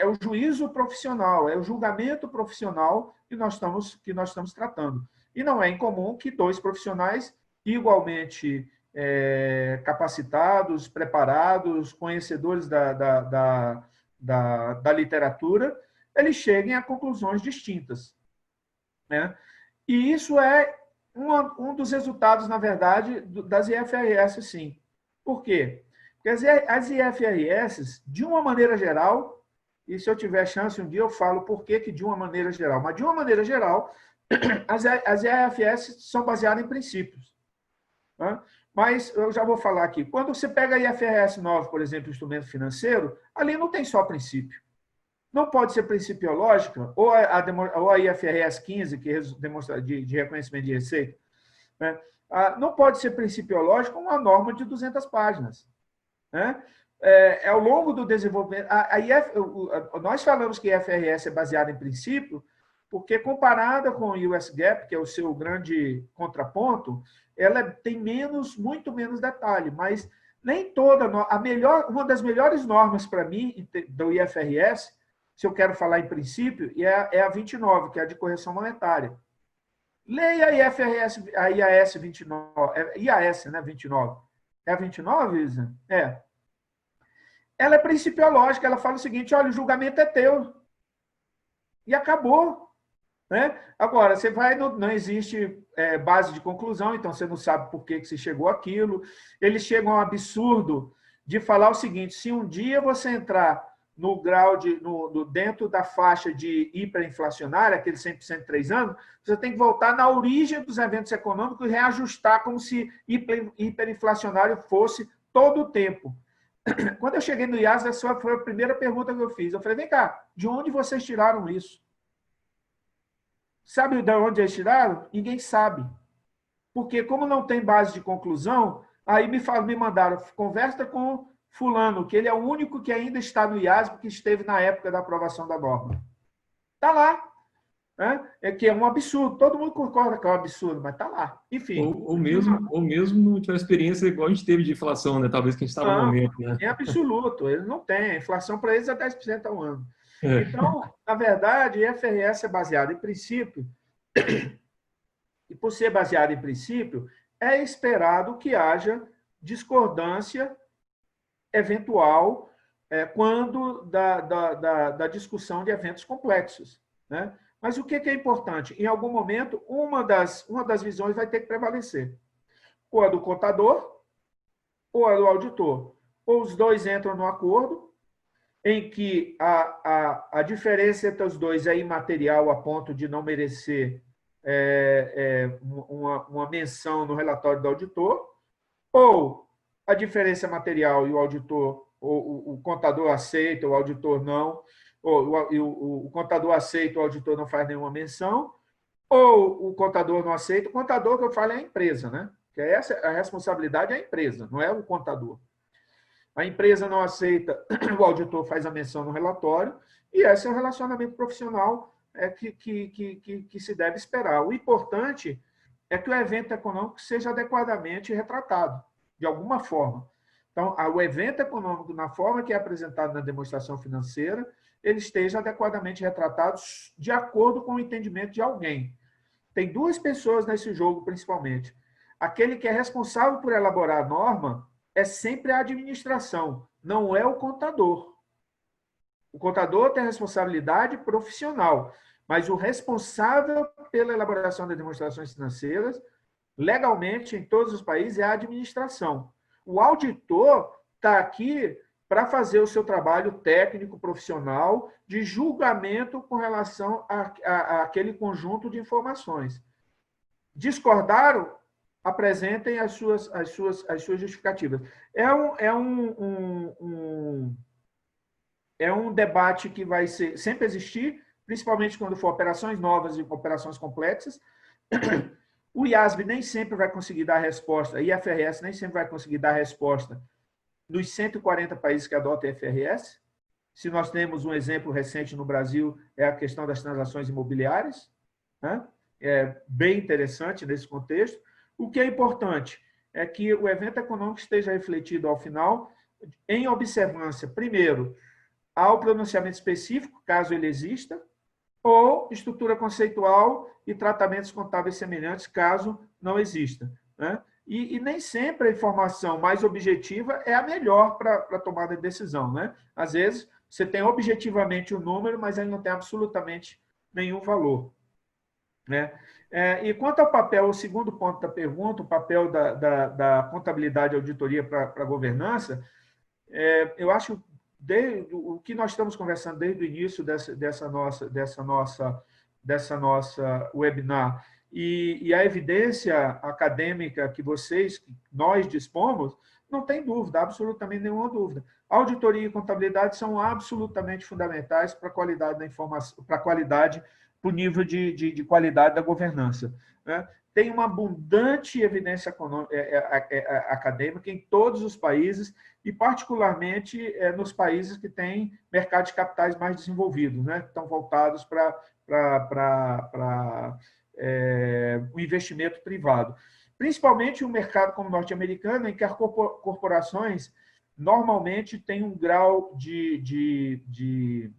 o juízo profissional, é o julgamento profissional que nós estamos tratando. E não é incomum que dois profissionais igualmente capacitados, preparados, conhecedores da literatura, eles cheguem a conclusões distintas. Né? E isso é um dos resultados, na verdade, das IFRS, sim. Por quê? Porque as IFRS, de uma maneira geral, e se eu tiver chance um dia eu falo por que de uma maneira geral, mas de uma maneira geral, as IFRS são baseadas em princípios. Né? Mas eu já vou falar aqui. Quando você pega a IFRS 9, por exemplo, instrumento financeiro, ali não tem só princípio. Não pode ser principiológica, ou a IFRS 15, que demonstra de reconhecimento de receita, né? Não pode ser principiológica uma norma de 200 páginas. Né? Ao longo do desenvolvimento... nós falamos que a IFRS é baseada em princípio, porque comparada com o US GAAP, que é o seu grande contraponto, ela tem muito menos detalhe, mas nem toda... uma das melhores normas para mim do IFRS, se eu quero falar em princípio, é a 29, que é a de correção monetária. Leia a IFRS, a IAS 29, IAS, né, 29. É a 29, Isa? Ela é principiológica, ela fala o seguinte, olha, o julgamento é teu. E acabou. Né? Agora, você vai, não existe base de conclusão, então você não sabe por que se chegou àquilo. Eles chegam ao absurdo de falar o seguinte, se um dia você entrar no grau dentro da faixa de hiperinflacionária, aquele 100% de 3 anos, você tem que voltar na origem dos eventos econômicos e reajustar como se hiperinflacionário fosse todo o tempo. Quando eu cheguei no IAS, essa foi a primeira pergunta que eu fiz. Eu falei, vem cá, de onde vocês tiraram isso? Sabe de onde eles tiraram? Ninguém sabe. Porque como não tem base de conclusão, aí me mandaram, conversa com fulano, que ele é o único que ainda está no IASB, que esteve na época da aprovação da norma. Está lá. Né? Que é um absurdo. Todo mundo concorda que é um absurdo, mas está lá. Enfim. Ou mesmo não tiver experiência igual a gente teve de inflação, né? Talvez que a gente está no momento. Né? Em absoluto. Ele não tem. A inflação para eles é 10% ao ano. Então, na verdade, a IFRS é baseada em princípio, e por ser baseada em princípio, é esperado que haja discordância eventual quando da discussão de eventos complexos. Né? Mas o que é importante? Em algum momento, uma das visões vai ter que prevalecer. Ou a do contador, ou a do auditor. Ou os dois entram no acordo, em que a diferença entre os dois é imaterial a ponto de não merecer uma menção no relatório do auditor, ou a diferença material e o auditor, ou o contador aceita, o auditor não, ou o contador aceita, o auditor não faz nenhuma menção, ou o contador não aceita. O contador que eu falo é a empresa, né? Que a responsabilidade é a empresa, não é o contador. A empresa não aceita, o auditor faz a menção no relatório, e esse é o relacionamento profissional que se deve esperar. O importante é que o evento econômico seja adequadamente retratado, de alguma forma. Então, o evento econômico, na forma que é apresentado na demonstração financeira, ele esteja adequadamente retratado de acordo com o entendimento de alguém. Tem duas pessoas nesse jogo, principalmente. Aquele que é responsável por elaborar a norma é sempre a administração, não é o contador. O contador tem a responsabilidade profissional, mas o responsável pela elaboração das demonstrações financeiras, legalmente, em todos os países, é a administração. O auditor está aqui para fazer o seu trabalho técnico, profissional, de julgamento com relação àquele conjunto de informações. Discordaram? Apresentem as suas justificativas. É um debate que vai sempre existir, principalmente quando for operações novas e operações complexas. O IASB nem sempre vai conseguir dar resposta, a IFRS nem sempre vai conseguir dar resposta nos 140 países que adotam a IFRS. Se nós temos um exemplo recente no Brasil, é a questão das transações imobiliárias, né? É bem interessante nesse contexto. O que é importante é que o evento econômico esteja refletido ao final em observância, primeiro, ao pronunciamento específico, caso ele exista, ou estrutura conceitual e tratamentos contábeis semelhantes, caso não exista, né? E nem sempre a informação mais objetiva é a melhor para a tomada de decisão, né? Às vezes, você tem objetivamente o número, mas ele não tem absolutamente nenhum valor, né? E quanto ao papel, o segundo ponto da pergunta, o papel da contabilidade e auditoria para a governança, eu acho o que nós estamos conversando desde o início dessa nossa webinar e a evidência acadêmica que nós dispomos, não tem dúvida, absolutamente nenhuma dúvida. Auditoria e contabilidade são absolutamente fundamentais para a qualidade da informação, para a qualidade, para o nível de qualidade da governança, né? Tem uma abundante evidência acadêmica em todos os países e, particularmente, nos países que têm mercados de capitais mais desenvolvidos, né? Que estão voltados para o investimento privado. Principalmente um mercado como o norte-americano, em que as corporações normalmente têm um grau de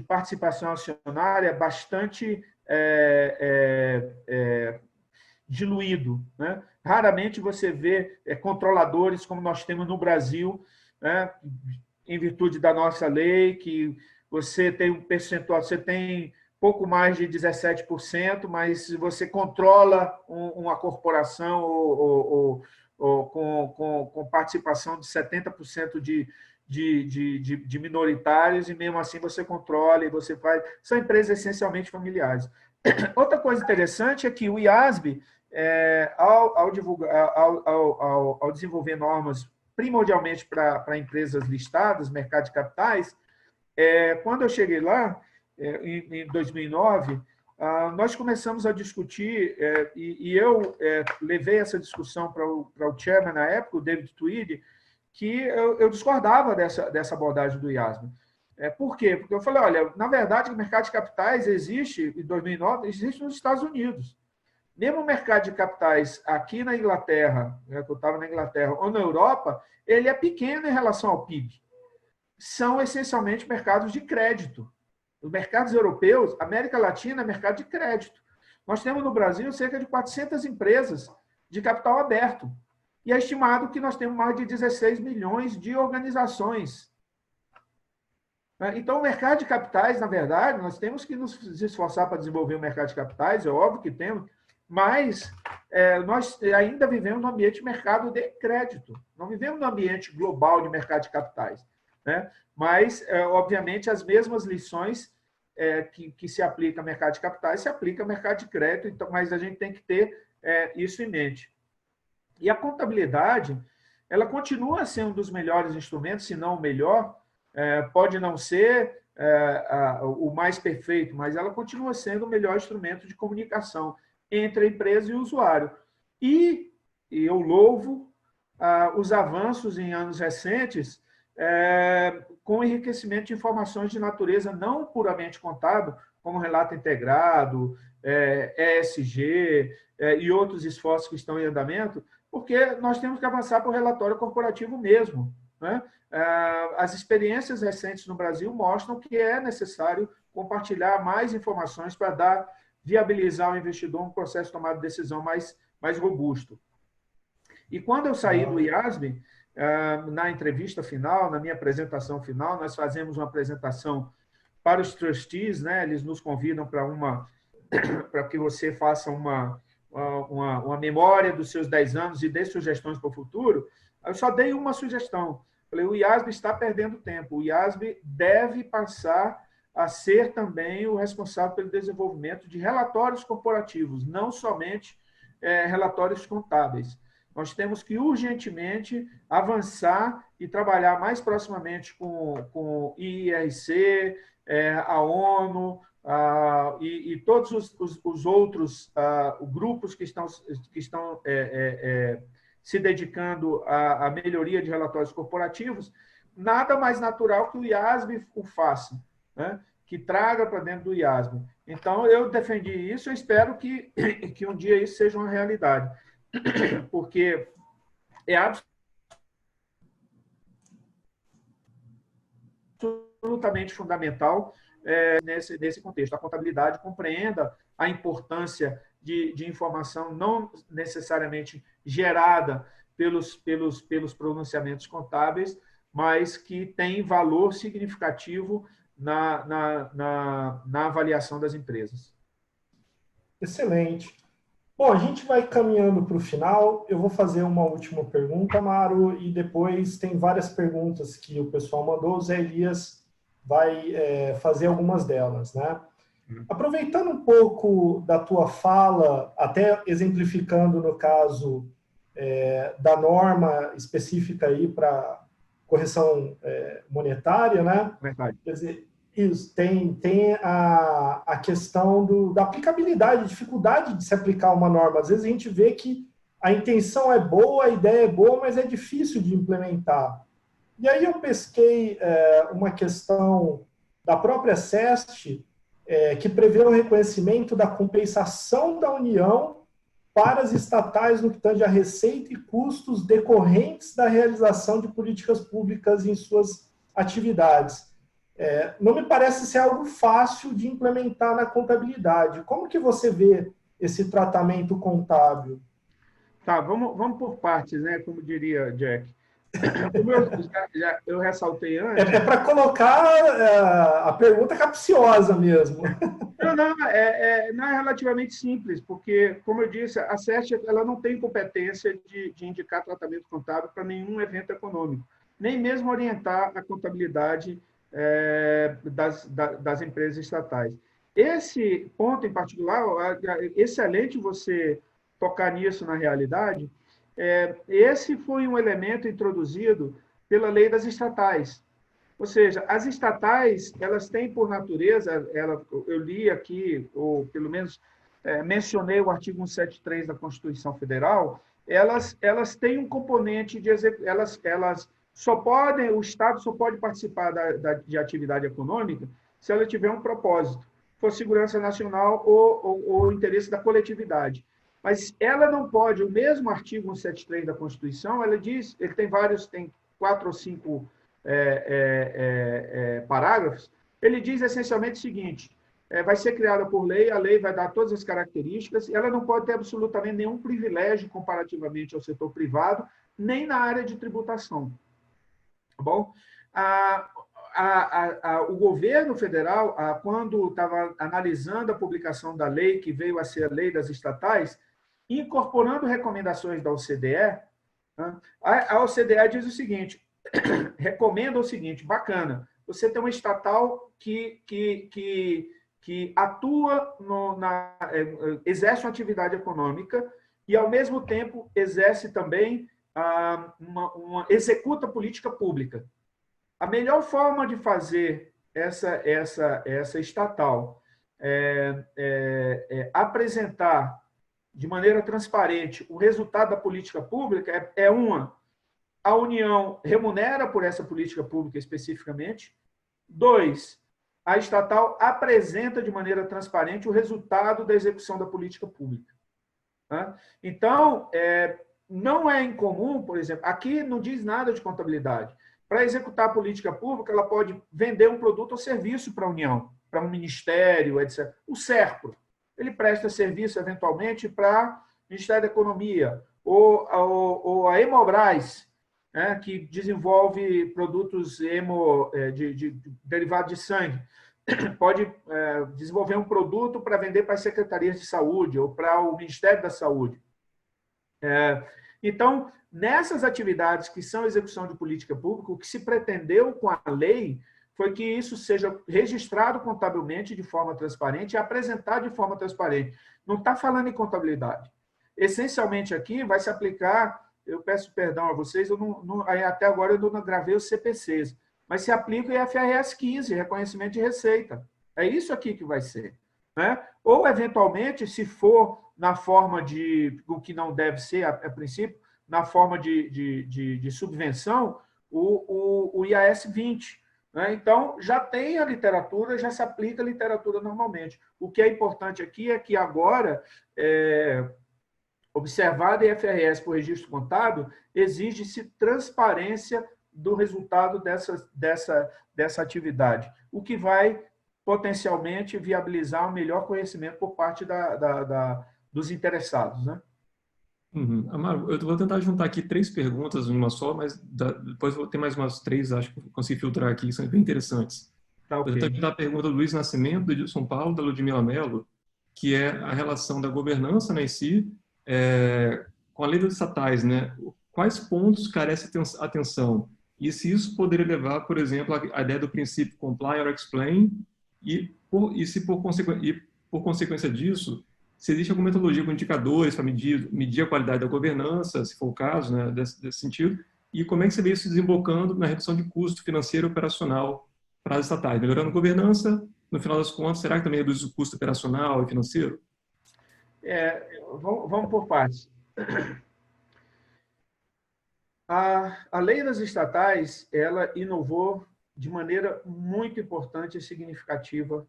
participação acionária bastante diluído, né? Raramente você vê controladores como nós temos no Brasil, né? Em virtude da nossa lei, que você tem um percentual, você tem pouco mais de 17%, mas se você controla uma corporação ou com participação de 70% de minoritários, e mesmo assim você controla e você faz. São empresas essencialmente familiares. Outra coisa interessante é que o IASB, ao desenvolver normas primordialmente para empresas listadas, mercado de capitais, quando eu cheguei lá, em 2009, nós começamos a discutir, e eu levei essa discussão para o chairman na época, o David Tweed, que eu discordava dessa abordagem do IASB. Por quê? Porque eu falei, olha, na verdade, o mercado de capitais existe, em 2009, existe nos Estados Unidos. Mesmo o mercado de capitais aqui na Inglaterra, né, que eu estava na Inglaterra, ou na Europa, ele é pequeno em relação ao PIB. São essencialmente mercados de crédito. Os mercados europeus, América Latina é mercado de crédito. Nós temos no Brasil cerca de 400 empresas de capital aberto. E é estimado que nós temos mais de 16 milhões de organizações. Então, o mercado de capitais, na verdade, nós temos que nos esforçar para desenvolver o mercado de capitais, é óbvio que temos, mas nós ainda vivemos no ambiente de mercado de crédito. Não vivemos no ambiente global de mercado de capitais, né? Mas, obviamente, as mesmas lições que se aplicam ao mercado de capitais se aplicam ao mercado de crédito, então, mas a gente tem que ter isso em mente. E a contabilidade, ela continua sendo um dos melhores instrumentos, se não o melhor, pode não ser o mais perfeito, mas ela continua sendo o melhor instrumento de comunicação entre a empresa e o usuário. E eu louvo os avanços em anos recentes com o enriquecimento de informações de natureza não puramente contábil, como relato integrado, ESG e outros esforços que estão em andamento, porque nós temos que avançar para o relatório corporativo mesmo, né? As experiências recentes no Brasil mostram que é necessário compartilhar mais informações para viabilizar ao investidor um processo de tomada de decisão mais robusto. E quando eu saí do IASB, na entrevista final, na minha apresentação final, nós fazemos uma apresentação para os trustees, né? Eles nos convidam para que você faça uma memória dos seus 10 anos e dê sugestões para o futuro. Eu só dei uma sugestão. Falei, o IASB está perdendo tempo. O IASB deve passar a ser também o responsável pelo desenvolvimento de relatórios corporativos, não somente relatórios contábeis. Nós temos que urgentemente avançar e trabalhar mais proximamente com o IRC, a ONU, e todos os outros grupos que estão se dedicando à melhoria de relatórios corporativos. Nada mais natural que o IASB o faça, né? Que traga para dentro do IASB. Então, eu defendi isso, eu espero que um dia isso seja uma realidade, porque é absolutamente fundamental nesse contexto. A contabilidade compreenda a importância de informação não necessariamente gerada pelos pronunciamentos contábeis, mas que tem valor significativo na avaliação das empresas. Excelente. Bom, a gente vai caminhando para o final. Eu vou fazer uma última pergunta, Amaro, e depois tem várias perguntas que o pessoal mandou. O Zé Elias vai fazer algumas delas, né? Aproveitando um pouco da tua fala, até exemplificando no caso da norma específica aí para correção monetária, né? Verdade. Quer dizer, isso, tem a questão da aplicabilidade, dificuldade de se aplicar uma norma. Às vezes a gente vê que a intenção é boa, a ideia é boa, mas é difícil de implementar. E aí eu pesquei uma questão da própria SEST, que prevê o reconhecimento da compensação da União para as estatais no que tange a receita e custos decorrentes da realização de políticas públicas em suas atividades. Não me parece ser algo fácil de implementar na contabilidade. Como que você vê esse tratamento contábil? Tá, vamos por partes, né? Como diria Jack. Como eu ressaltei antes... É para colocar a pergunta capciosa mesmo. Não é relativamente simples, porque, como eu disse, a SEST ela não tem competência de indicar tratamento contábil para nenhum evento econômico, nem mesmo orientar a contabilidade das empresas estatais. Esse ponto em particular, é excelente você tocar nisso na realidade. Esse foi um elemento introduzido pela lei das estatais. Ou seja, as estatais, elas têm por natureza, eu li aqui, ou pelo menos mencionei o artigo 173 da Constituição Federal, elas têm um componente de elas só podem, o Estado só pode participar de atividade econômica se ela tiver um propósito, for segurança nacional ou interesse da coletividade. Mas ela não pode, o mesmo artigo 173 da Constituição, ela diz, ele tem 4 ou 5 parágrafos, ele diz essencialmente o seguinte: vai ser criada por lei, a lei vai dar todas as características, e ela não pode ter absolutamente nenhum privilégio comparativamente ao setor privado, nem na área de tributação. Tá bom? O governo federal, quando estava analisando a publicação da lei, que veio a ser a lei das estatais, incorporando recomendações da OCDE, a OCDE diz o seguinte, recomenda o seguinte, bacana, você tem uma estatal que atua, exerce uma atividade econômica e, ao mesmo tempo, exerce também, executa política pública. A melhor forma de fazer essa estatal apresentar de maneira transparente o resultado da política pública a União remunera por essa política pública especificamente. 2, a estatal apresenta de maneira transparente o resultado da execução da política pública. Então, não é incomum, por exemplo, aqui não diz nada de contabilidade. Para executar a política pública, ela pode vender um produto ou serviço para a União, para um ministério, etc. O SERPRO, ele presta serviço, eventualmente, para o Ministério da Economia, ou a Hemobras, que desenvolve produtos derivados de sangue. Pode desenvolver um produto para vender para as secretarias de saúde ou para o Ministério da Saúde. Então, nessas atividades que são execução de política pública, o que se pretendeu com a lei foi que isso seja registrado contabilmente de forma transparente e apresentado de forma transparente. Não está falando em contabilidade. Essencialmente aqui vai se aplicar, eu peço perdão a vocês, até agora eu não gravei os CPCs, mas se aplica o IFRS 15, reconhecimento de receita. É isso aqui que vai ser. Né? Ou, eventualmente, se for na forma de, o que não deve ser, a princípio, na forma de subvenção, o IAS 20. Né? Então, já tem a literatura, já se aplica a literatura normalmente. O que é importante aqui é que agora, observado a IFRS por registro contábil, exige-se transparência do resultado dessa atividade, o que vai potencialmente viabilizar um melhor conhecimento por parte dos interessados. Né? Uhum. Amaro, eu vou tentar juntar aqui 3 perguntas em uma só, mas depois vou ter mais umas 3, acho que consegui filtrar aqui, são bem interessantes. Tá, Vou tentar ok. juntar a pergunta do Luiz Nascimento, do São Paulo, da Ludmila Mello, que é a relação da governança, né, em si, com a lei dos estatais, né? Quais pontos carecem atenção? E se isso poderia levar, por exemplo, à ideia do princípio comply or explain, por consequência disso, se existe alguma metodologia com indicadores para medir a qualidade da governança, se for o caso, né, desse sentido, e como é que você vê isso desembocando na redução de custo financeiro e operacional para as estatais, melhorando a governança, no final das contas, será que também reduz o custo operacional e financeiro? Vamos por partes. A lei das estatais, ela inovou de maneira muito importante e significativa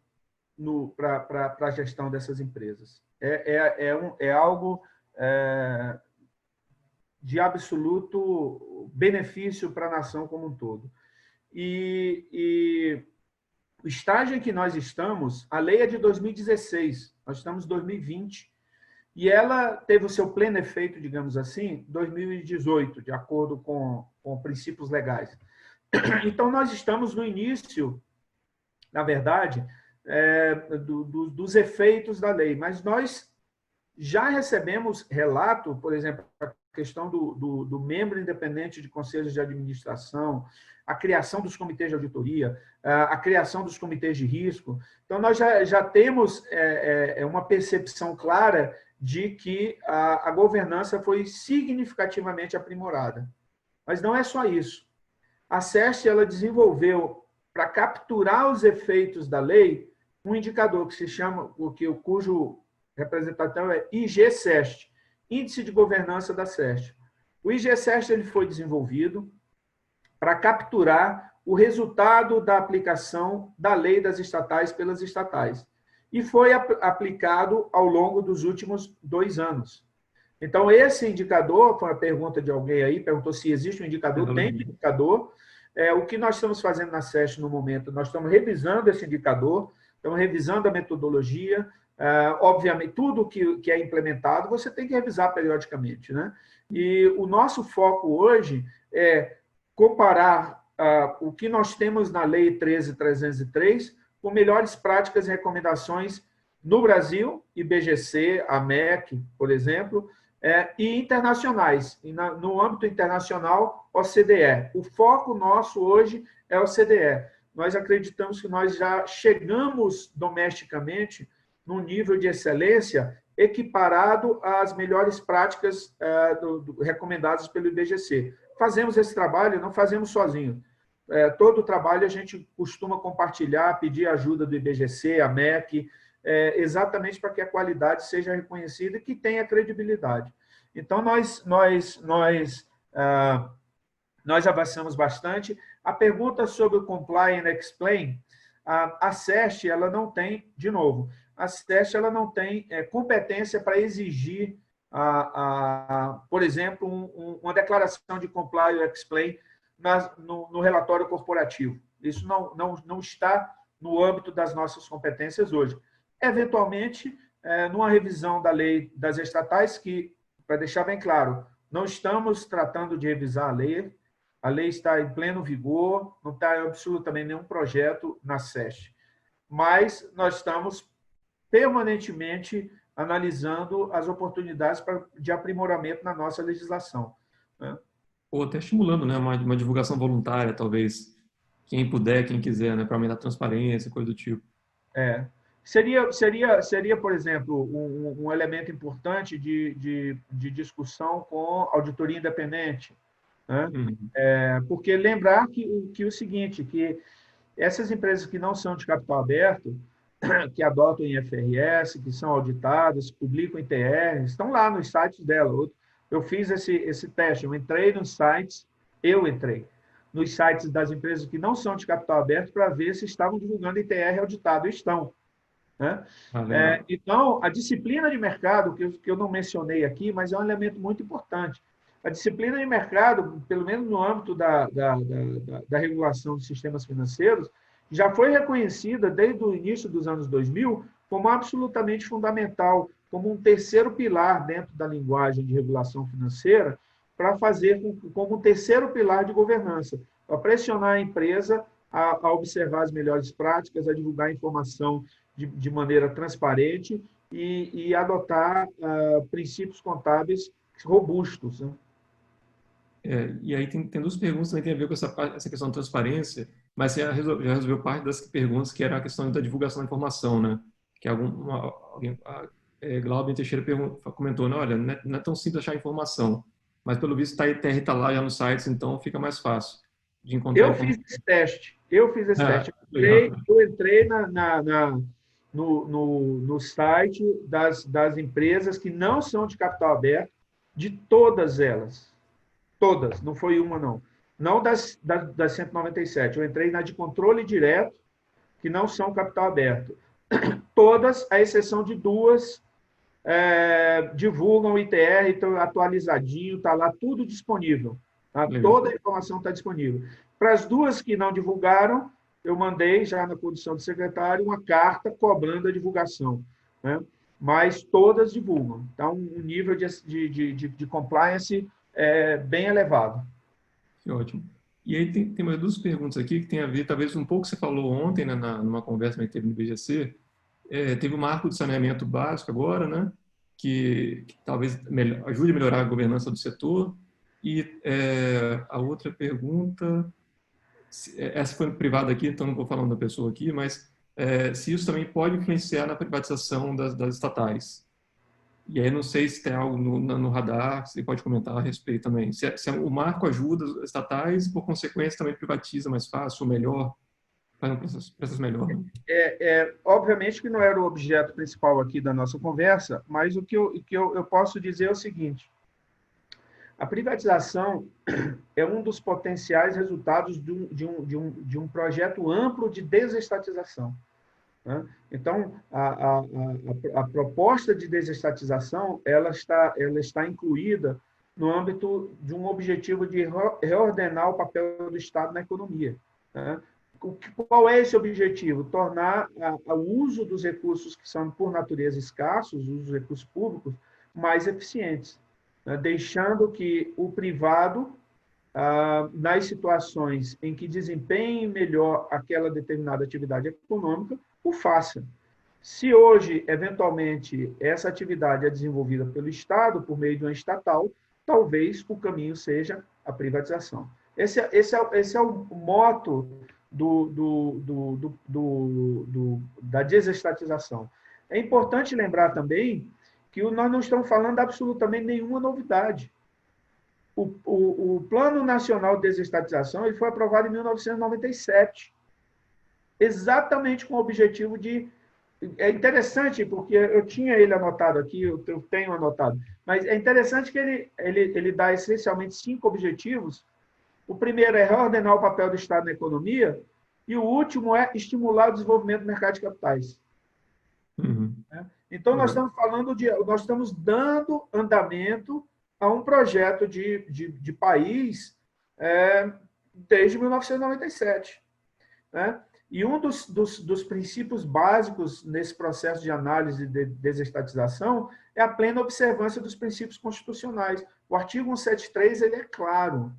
para a gestão dessas empresas. É algo de absoluto benefício para a nação como um todo. E o estágio em que nós estamos, a lei é de 2016, nós estamos em 2020, e ela teve o seu pleno efeito, digamos assim, em 2018, de acordo com princípios legais. Então, nós estamos no início, na verdade, dos efeitos da lei, mas nós já recebemos relato, por exemplo, a questão do membro independente de conselhos de administração, a criação dos comitês de auditoria, a criação dos comitês de risco. Então, nós já temos uma percepção clara de que a governança foi significativamente aprimorada. Mas não é só isso. A SEST ela desenvolveu, para capturar os efeitos da lei, um indicador que se chama, cujo representativo é IG-SEST, Índice de Governança da SEST. O IG-SEST ele foi desenvolvido para capturar o resultado da aplicação da lei das estatais pelas estatais. E foi aplicado ao longo dos últimos 2 anos. Então, esse indicador, foi uma pergunta de alguém aí, perguntou se existe um indicador, tem um indicador. O que nós estamos fazendo na SEST no momento? Nós estamos revisando esse indicador, estamos revisando a metodologia. Obviamente, tudo que é implementado, você tem que revisar periodicamente. Né? E o nosso foco hoje é comparar o que nós temos na Lei 13.303 com melhores práticas e recomendações no Brasil, IBGC, a MEC, por exemplo, e internacionais. E no âmbito internacional, OCDE. O foco nosso hoje é o OCDE. Nós acreditamos que nós já chegamos domesticamente num nível de excelência equiparado às melhores práticas recomendadas pelo IBGC. Fazemos esse trabalho, não fazemos sozinho. Todo o trabalho a gente costuma compartilhar, pedir ajuda do IBGC, a MEC, exatamente para que a qualidade seja reconhecida e que tenha credibilidade. Então, nós avançamos bastante. A pergunta sobre o Comply and Explain, a SEST, ela não tem, de novo, a SEST ela não tem competência para exigir, por exemplo, uma declaração de Comply or Explain no relatório corporativo. Isso não está no âmbito das nossas competências hoje. Eventualmente, numa revisão da lei das estatais, que, para deixar bem claro, não estamos tratando de revisar a lei está em pleno vigor, não está absolutamente nenhum projeto na SEST, mas nós estamos permanentemente analisando as oportunidades de aprimoramento na nossa legislação, né? Ou até estimulando, né, uma divulgação voluntária, talvez, quem puder, quem quiser, né, para aumentar a transparência, coisa do tipo. É. Seria, por exemplo, um elemento importante de discussão com auditoria independente, né? Uhum. Porque lembrar que o seguinte, que essas empresas que não são de capital aberto, que adotam IFRS, que são auditadas, que publicam em TR, estão lá nos sites dela. Eu fiz esse teste, eu entrei nos sites das empresas que não são de capital aberto para ver se estavam divulgando em TR auditado. Estão, né? Legal. Então, a disciplina de mercado, que eu não mencionei aqui, mas é um elemento muito importante. A disciplina de mercado, pelo menos no âmbito da regulação de sistemas financeiros, já foi reconhecida desde o início dos anos 2000 como absolutamente fundamental, como um terceiro pilar dentro da linguagem de regulação financeira, para fazer como um terceiro pilar de governança, para pressionar a empresa a observar as melhores práticas, a divulgar informação de maneira transparente e adotar princípios contábeis robustos, né? E aí tem duas perguntas que tem a ver com essa questão da transparência, mas você já resolveu parte das perguntas, que era a questão da divulgação da informação, né? Que Glauber Teixeira comentou, né, olha, não é tão simples achar informação, mas pelo visto TR está lá já nos sites, então fica mais fácil de encontrar Eu fiz informação. esse teste. Eu fiz esse teste. Legal. Eu entrei no site das empresas que não são de capital aberto, de todas elas. Todas, não foi uma, não. Não das 197. Eu entrei na de controle direto, que não são capital aberto. Todas, à exceção de duas, divulgam o ITR, então atualizadinho, está lá tudo disponível. Tá? Legal. Toda a informação está disponível. Para as duas que não divulgaram, eu mandei, já na condição de secretário, uma carta cobrando a divulgação, né? Mas todas divulgam. Então, um nível de compliance bem elevado. Que ótimo. E aí tem mais duas perguntas aqui que tem a ver, talvez, um pouco que você falou ontem, né, numa conversa que teve no BGC. Teve o marco de saneamento básico agora, né, que talvez ajude a melhorar a governança do setor. E a outra pergunta, essa foi privada aqui, então não vou falando da pessoa aqui, mas se isso também pode influenciar na privatização das estatais. E aí não sei se tem algo no radar, você pode comentar a respeito também. Se o marco ajuda as estatais e, por consequência, também privatiza mais fácil, ou melhor, faz um processo melhor, né? Obviamente que não era o objeto principal aqui da nossa conversa, mas o que eu posso dizer é o seguinte: a privatização é um dos potenciais resultados de um projeto amplo de desestatização, né? Então, a proposta de desestatização ela está incluída no âmbito de um objetivo de reordenar o papel do Estado na economia, né? Qual é esse objetivo? Tornar o uso dos recursos que são, por natureza, escassos, os recursos públicos, mais eficientes, né? Deixando que o privado, nas situações em que desempenhe melhor aquela determinada atividade econômica, o faça. Se hoje, eventualmente, essa atividade é desenvolvida pelo Estado, por meio de uma estatal, talvez o caminho seja a privatização. Esse é o moto da desestatização. É importante lembrar também que nós não estamos falando absolutamente nenhuma novidade. O Plano Nacional de Desestatização ele foi aprovado em 1997, exatamente com o objetivo de... É interessante, porque eu tinha ele anotado aqui, eu tenho anotado, mas é interessante que ele dá essencialmente 5 objetivos. O primeiro é reordenar o papel do Estado na economia, e o último é estimular o desenvolvimento do mercado de capitais. Uhum. Então, nós estamos dando andamento a um projeto de país desde 1997. Né? E um dos princípios básicos nesse processo de análise de desestatização é a plena observância dos princípios constitucionais. O artigo 173 ele é claro.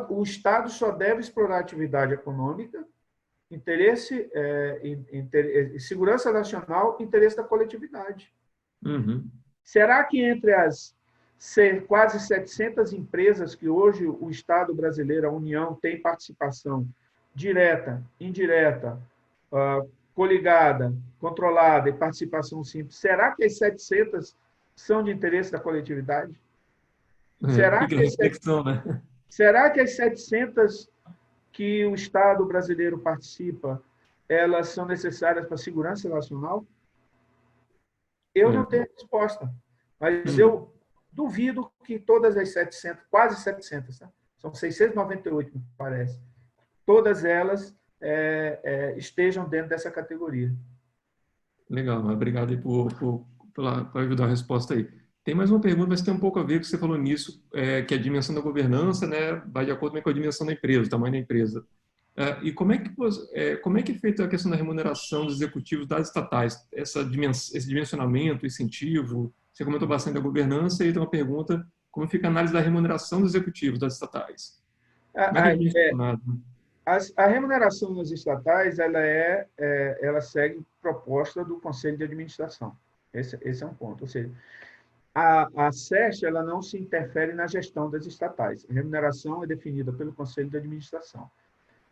O Estado só deve explorar a atividade econômica interesse, segurança nacional, interesse da coletividade. Uhum. Será que entre as quase 700 empresas que hoje o Estado brasileiro, a União, tem participação direta, indireta, coligada, controlada e participação simples, será que as 700 são de interesse da coletividade? Fica a reflexão, né? Será que as 700 que o Estado brasileiro participa, elas são necessárias para a segurança nacional? Eu não tenho resposta, mas eu duvido que todas as 700, quase 700, tá? São 698, me parece, todas elas estejam dentro dessa categoria. Legal, obrigado aí por ajudar a resposta aí. Tem mais uma pergunta, mas tem um pouco a ver com o que você falou nisso, que a dimensão da governança, né, vai de acordo com a dimensão da empresa, o tamanho da empresa. E como é que é feita a questão da remuneração dos executivos das estatais? Esse dimensionamento, incentivo, você comentou bastante da governança, e tem uma pergunta, como fica a análise da remuneração dos executivos das estatais? Como é que é dimensionado? A remuneração nas estatais ela segue proposta do Conselho de Administração. Esse é um ponto. Ou seja, a SEST ela não se interfere na gestão das estatais. A remuneração é definida pelo Conselho de Administração.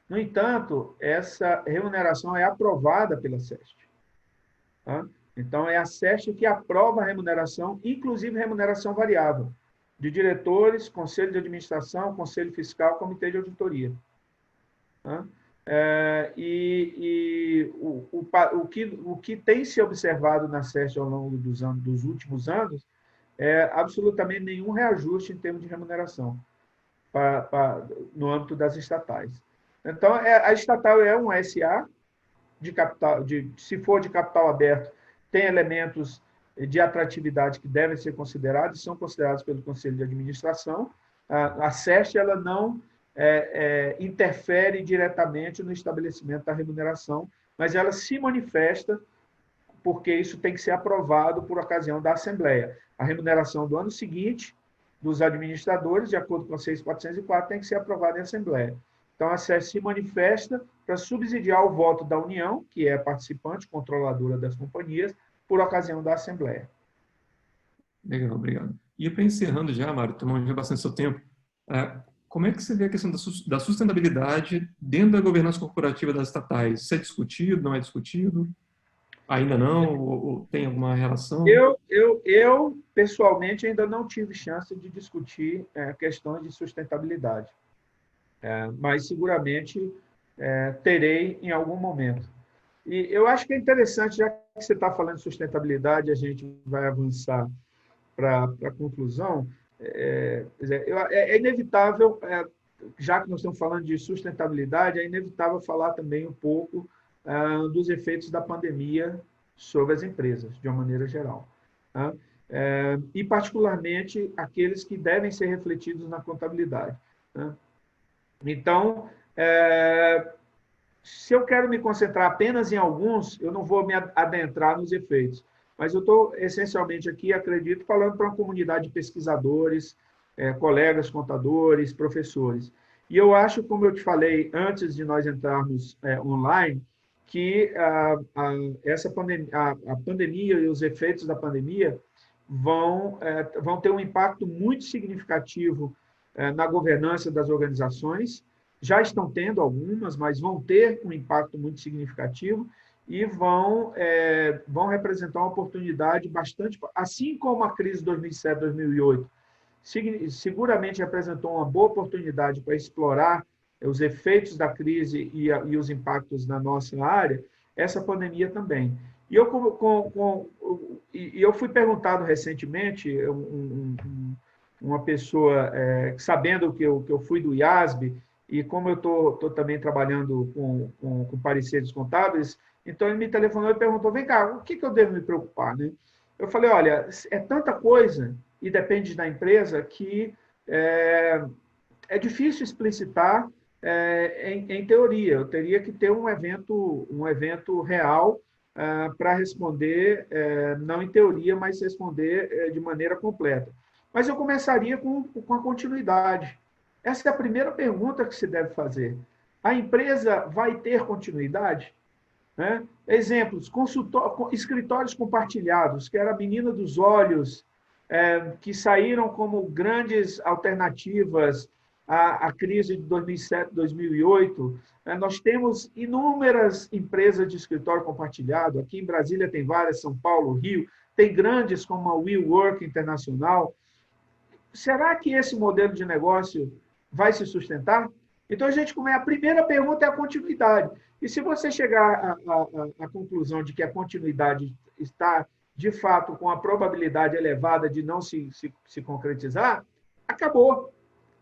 No entanto, essa remuneração é aprovada pela SEST. Tá? Então, é a SEST que aprova a remuneração, inclusive remuneração variável, de diretores, Conselho de Administração, Conselho Fiscal, Comitê de Auditoria. Tá? O que tem se observado na SEST ao longo dos últimos anos é absolutamente nenhum reajuste em termos de remuneração no âmbito das estatais. Então, a estatal é um SA de capital, se for de capital aberto, tem elementos de atratividade que devem ser considerados, são considerados pelo Conselho de Administração. A SEST ela não interfere diretamente no estabelecimento da remuneração, mas ela se manifesta porque isso tem que ser aprovado por ocasião da Assembleia. A remuneração do ano seguinte dos administradores, de acordo com a 6.404, tem que ser aprovada em Assembleia. Então, a SEST se manifesta para subsidiar o voto da União, que é participante, controladora das companhias, por ocasião da Assembleia. Legal, obrigado. E para encerrando já, Mário, tomando já bastante seu tempo, como é que você vê a questão da sustentabilidade dentro da governança corporativa das estatais? Isso é discutido, não é discutido? Ainda não? Ou tem alguma relação? Eu, pessoalmente, ainda não tive chance de discutir questões de sustentabilidade. Mas, seguramente, terei em algum momento. E eu acho que é interessante, já que você está falando de sustentabilidade, a gente vai avançar para a conclusão. É inevitável, já que nós estamos falando de sustentabilidade, é inevitável falar também um pouco dos efeitos da pandemia sobre as empresas, de uma maneira geral. Tá? E, particularmente, aqueles que devem ser refletidos na contabilidade. Tá? Então, se eu quero me concentrar apenas em alguns, eu não vou me adentrar nos efeitos. Mas eu estou, essencialmente, aqui, acredito, falando para uma comunidade de pesquisadores, colegas contadores, professores. E eu acho, como eu te falei antes de nós entrarmos online, que a pandemia e os efeitos da pandemia vão ter um impacto muito significativo na governança das organizações. Já estão tendo algumas, mas vão ter um impacto muito significativo e vão representar uma oportunidade bastante... Assim como a crise de 2007, 2008 seguramente representou uma boa oportunidade para explorar os efeitos da crise e os impactos na nossa área, essa pandemia também. E eu fui perguntado recentemente, uma pessoa, sabendo que eu fui do IASB, e como eu estou também trabalhando com pareceres contábeis, então ele me telefonou e perguntou, vem cá, o que eu devo me preocupar? Né? Eu falei, olha, é tanta coisa, e depende da empresa, que é difícil explicitar em teoria. Eu teria que ter um evento real para responder, não em teoria, mas responder de maneira completa. Mas eu começaria com a continuidade. Essa é a primeira pergunta que se deve fazer. A empresa vai ter continuidade? Né? Exemplos, escritórios compartilhados, que era a menina dos olhos, que saíram como grandes alternativas à crise de 2007, 2008. Nós temos inúmeras empresas de escritório compartilhado. Aqui em Brasília tem várias, São Paulo, Rio. Tem grandes como a WeWork Internacional. Será que esse modelo de negócio vai se sustentar? Então, a primeira pergunta é a continuidade. E se você chegar à conclusão de que a continuidade está, de fato, com a probabilidade elevada de não se concretizar, acabou.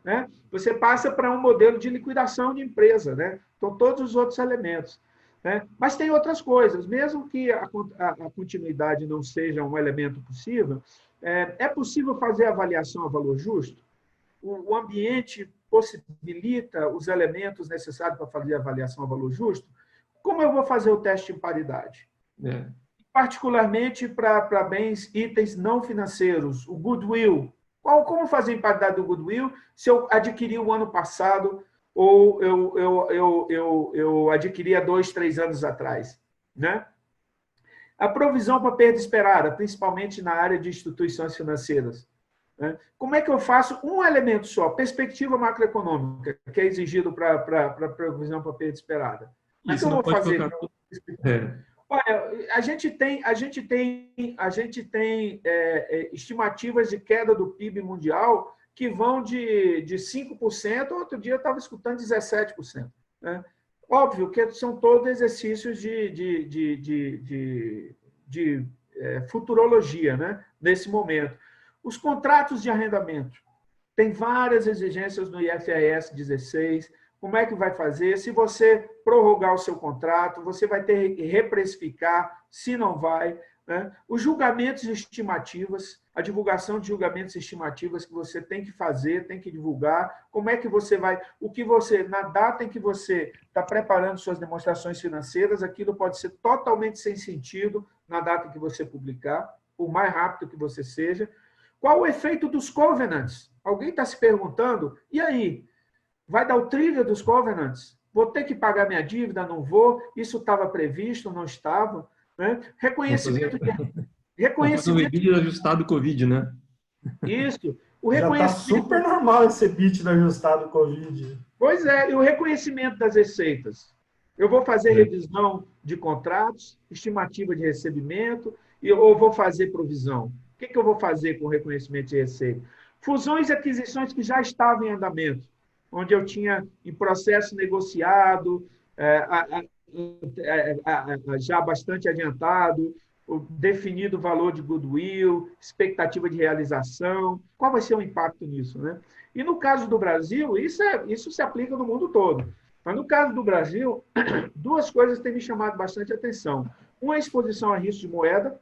Né? Você passa para um modelo de liquidação de empresa. Né? Então, todos os outros elementos. Né? Mas tem outras coisas. Mesmo que a continuidade não seja um elemento possível, é possível fazer avaliação a valor justo? O ambiente possibilita os elementos necessários para fazer a avaliação a valor justo? Como eu vou fazer o teste de paridade? Particularmente para bens, itens não financeiros, o goodwill. Como fazer a paridade do goodwill se eu adquiri o ano passado ou eu adquiri há 2, 3 anos atrás? Né? A provisão para perda esperada, principalmente na área de instituições financeiras. Como é que eu faço um elemento só, perspectiva macroeconômica, que é exigido para a provisão para perda esperada? Como é que eu vou fazer? Olha, a gente tem estimativas de queda do PIB mundial que vão de 5%, outro dia eu estava escutando 17%. Né? Óbvio que são todos exercícios de futurologia, né? Nesse momento. Os contratos de arrendamento. Tem várias exigências no IFRS 16. Como é que vai fazer? Se você prorrogar o seu contrato, você vai ter que reprecificar, se não vai. Né? Os julgamentos e estimativas, a divulgação de julgamentos e estimativas que você tem que fazer, tem que divulgar. Como é que você vai... na data em que você está preparando suas demonstrações financeiras, aquilo pode ser totalmente sem sentido na data em que você publicar, o mais rápido que você seja. Qual o efeito dos covenants? Alguém está se perguntando, e aí? Vai dar o trigger dos covenants? Vou ter que pagar minha dívida? Não vou? Isso estava previsto? Não estava? Né? Reconhecimento de... Reconhecimento... EBITDA ajustado Covid, né? Isso. Já está super normal esse EBITDA ajustado Covid. Pois é, e o reconhecimento das receitas. Eu vou fazer revisão de contratos, estimativa de recebimento, ou vou fazer provisão? O que eu vou fazer com o reconhecimento de receita? Fusões e aquisições que já estavam em andamento, onde eu tinha em processo negociado, já bastante adiantado, definido o valor de goodwill, expectativa de realização. Qual vai ser o impacto nisso? Né? E no caso do Brasil, isso se aplica no mundo todo. Mas no caso do Brasil, duas coisas têm me chamado bastante atenção. Uma é a exposição a risco de moeda,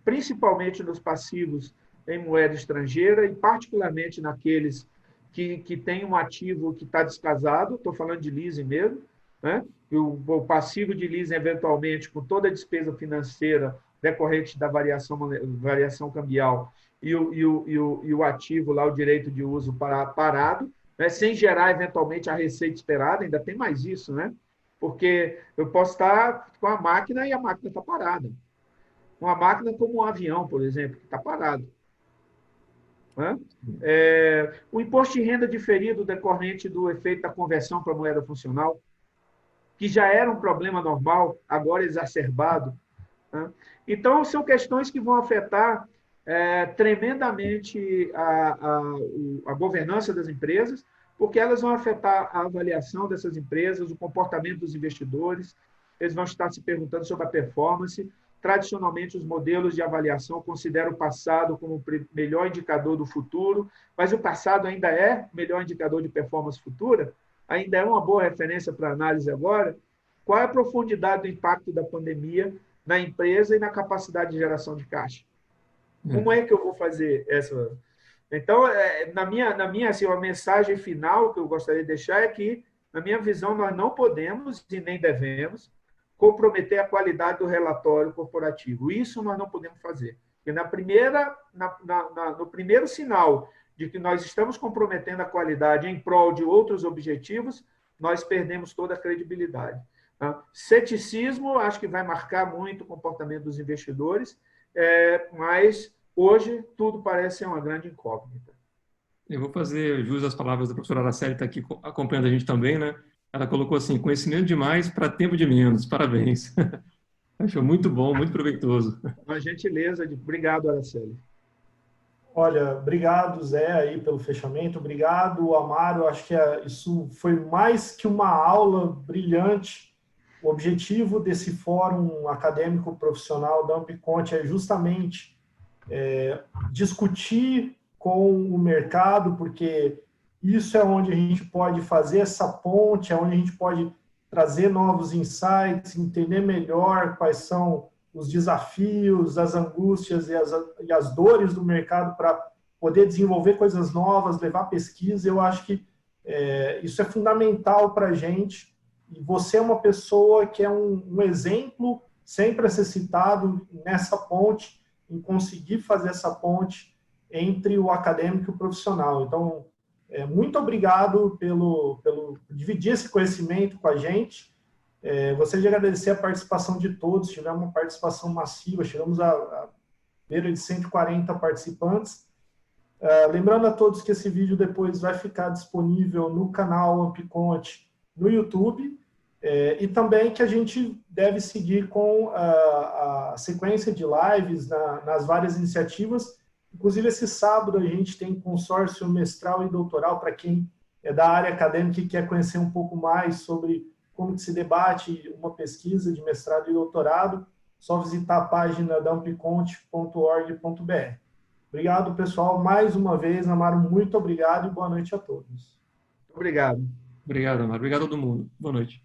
principalmente nos passivos em moeda estrangeira e particularmente naqueles que têm um ativo que está descasado, estou falando de leasing mesmo, né? O passivo de leasing, eventualmente, com toda a despesa financeira decorrente da variação cambial e o ativo, lá, o direito de uso parado, né? Sem gerar, eventualmente, a receita esperada, ainda tem mais isso, né? Porque eu posso estar com a máquina e a máquina está parada. Uma máquina como um avião, por exemplo, que está parado. Né? O imposto de renda diferido decorrente do efeito da conversão para moeda funcional, que já era um problema normal, agora exacerbado. Né? Então, são questões que vão afetar tremendamente a governança das empresas, porque elas vão afetar a avaliação dessas empresas, o comportamento dos investidores, eles vão estar se perguntando sobre a performance. Tradicionalmente, os modelos de avaliação consideram o passado como o melhor indicador do futuro, mas o passado ainda é o melhor indicador de performance futura? Ainda é uma boa referência para análise agora? Qual é a profundidade do impacto da pandemia na empresa e na capacidade de geração de caixa? Como é que eu vou fazer essa... Então, na minha assim, a mensagem final que eu gostaria de deixar é que, na minha visão, nós não podemos e nem devemos comprometer a qualidade do relatório corporativo. Isso nós não podemos fazer. Porque no primeiro sinal de que nós estamos comprometendo a qualidade em prol de outros objetivos, nós perdemos toda a credibilidade. Tá? Ceticismo, acho que vai marcar muito o comportamento dos investidores, mas hoje tudo parece ser uma grande incógnita. Eu vou fazer jus às palavras da professora Araceli, que está aqui acompanhando a gente também, né? Ela colocou assim, conhecimento demais para tempo de menos. Parabéns. Achou muito bom, muito proveitoso. Uma gentileza. Obrigado, Araceli. Olha, obrigado, Zé, aí pelo fechamento. Obrigado, Amaro. Acho que isso foi mais que uma aula brilhante. O objetivo desse fórum acadêmico profissional da Ampiconte é justamente discutir com o mercado, porque isso é onde a gente pode fazer essa ponte, é onde a gente pode trazer novos insights, entender melhor quais são os desafios, as angústias e as dores do mercado para poder desenvolver coisas novas, levar pesquisa. Eu acho que isso é fundamental para a gente. E você é uma pessoa que é um exemplo sempre a ser citado nessa ponte, em conseguir fazer essa ponte entre o acadêmico e o profissional. Então, muito obrigado pelo dividir esse conhecimento com a gente. Gostaria de agradecer a participação de todos, tivemos uma participação massiva, chegamos a beira de 140 participantes. Lembrando a todos que esse vídeo depois vai ficar disponível no canal Ampiconte no YouTube, e também que a gente deve seguir com a sequência de lives nas várias iniciativas. Inclusive, esse sábado a gente tem consórcio mestral e doutoral para quem é da área acadêmica e quer conhecer um pouco mais sobre como se debate uma pesquisa de mestrado e doutorado. Só visitar a página da ampiconte.org.br. Obrigado, pessoal. Mais uma vez, Amaro, muito obrigado e boa noite a todos. Obrigado. Obrigado, Amaro. Obrigado a todo mundo. Boa noite.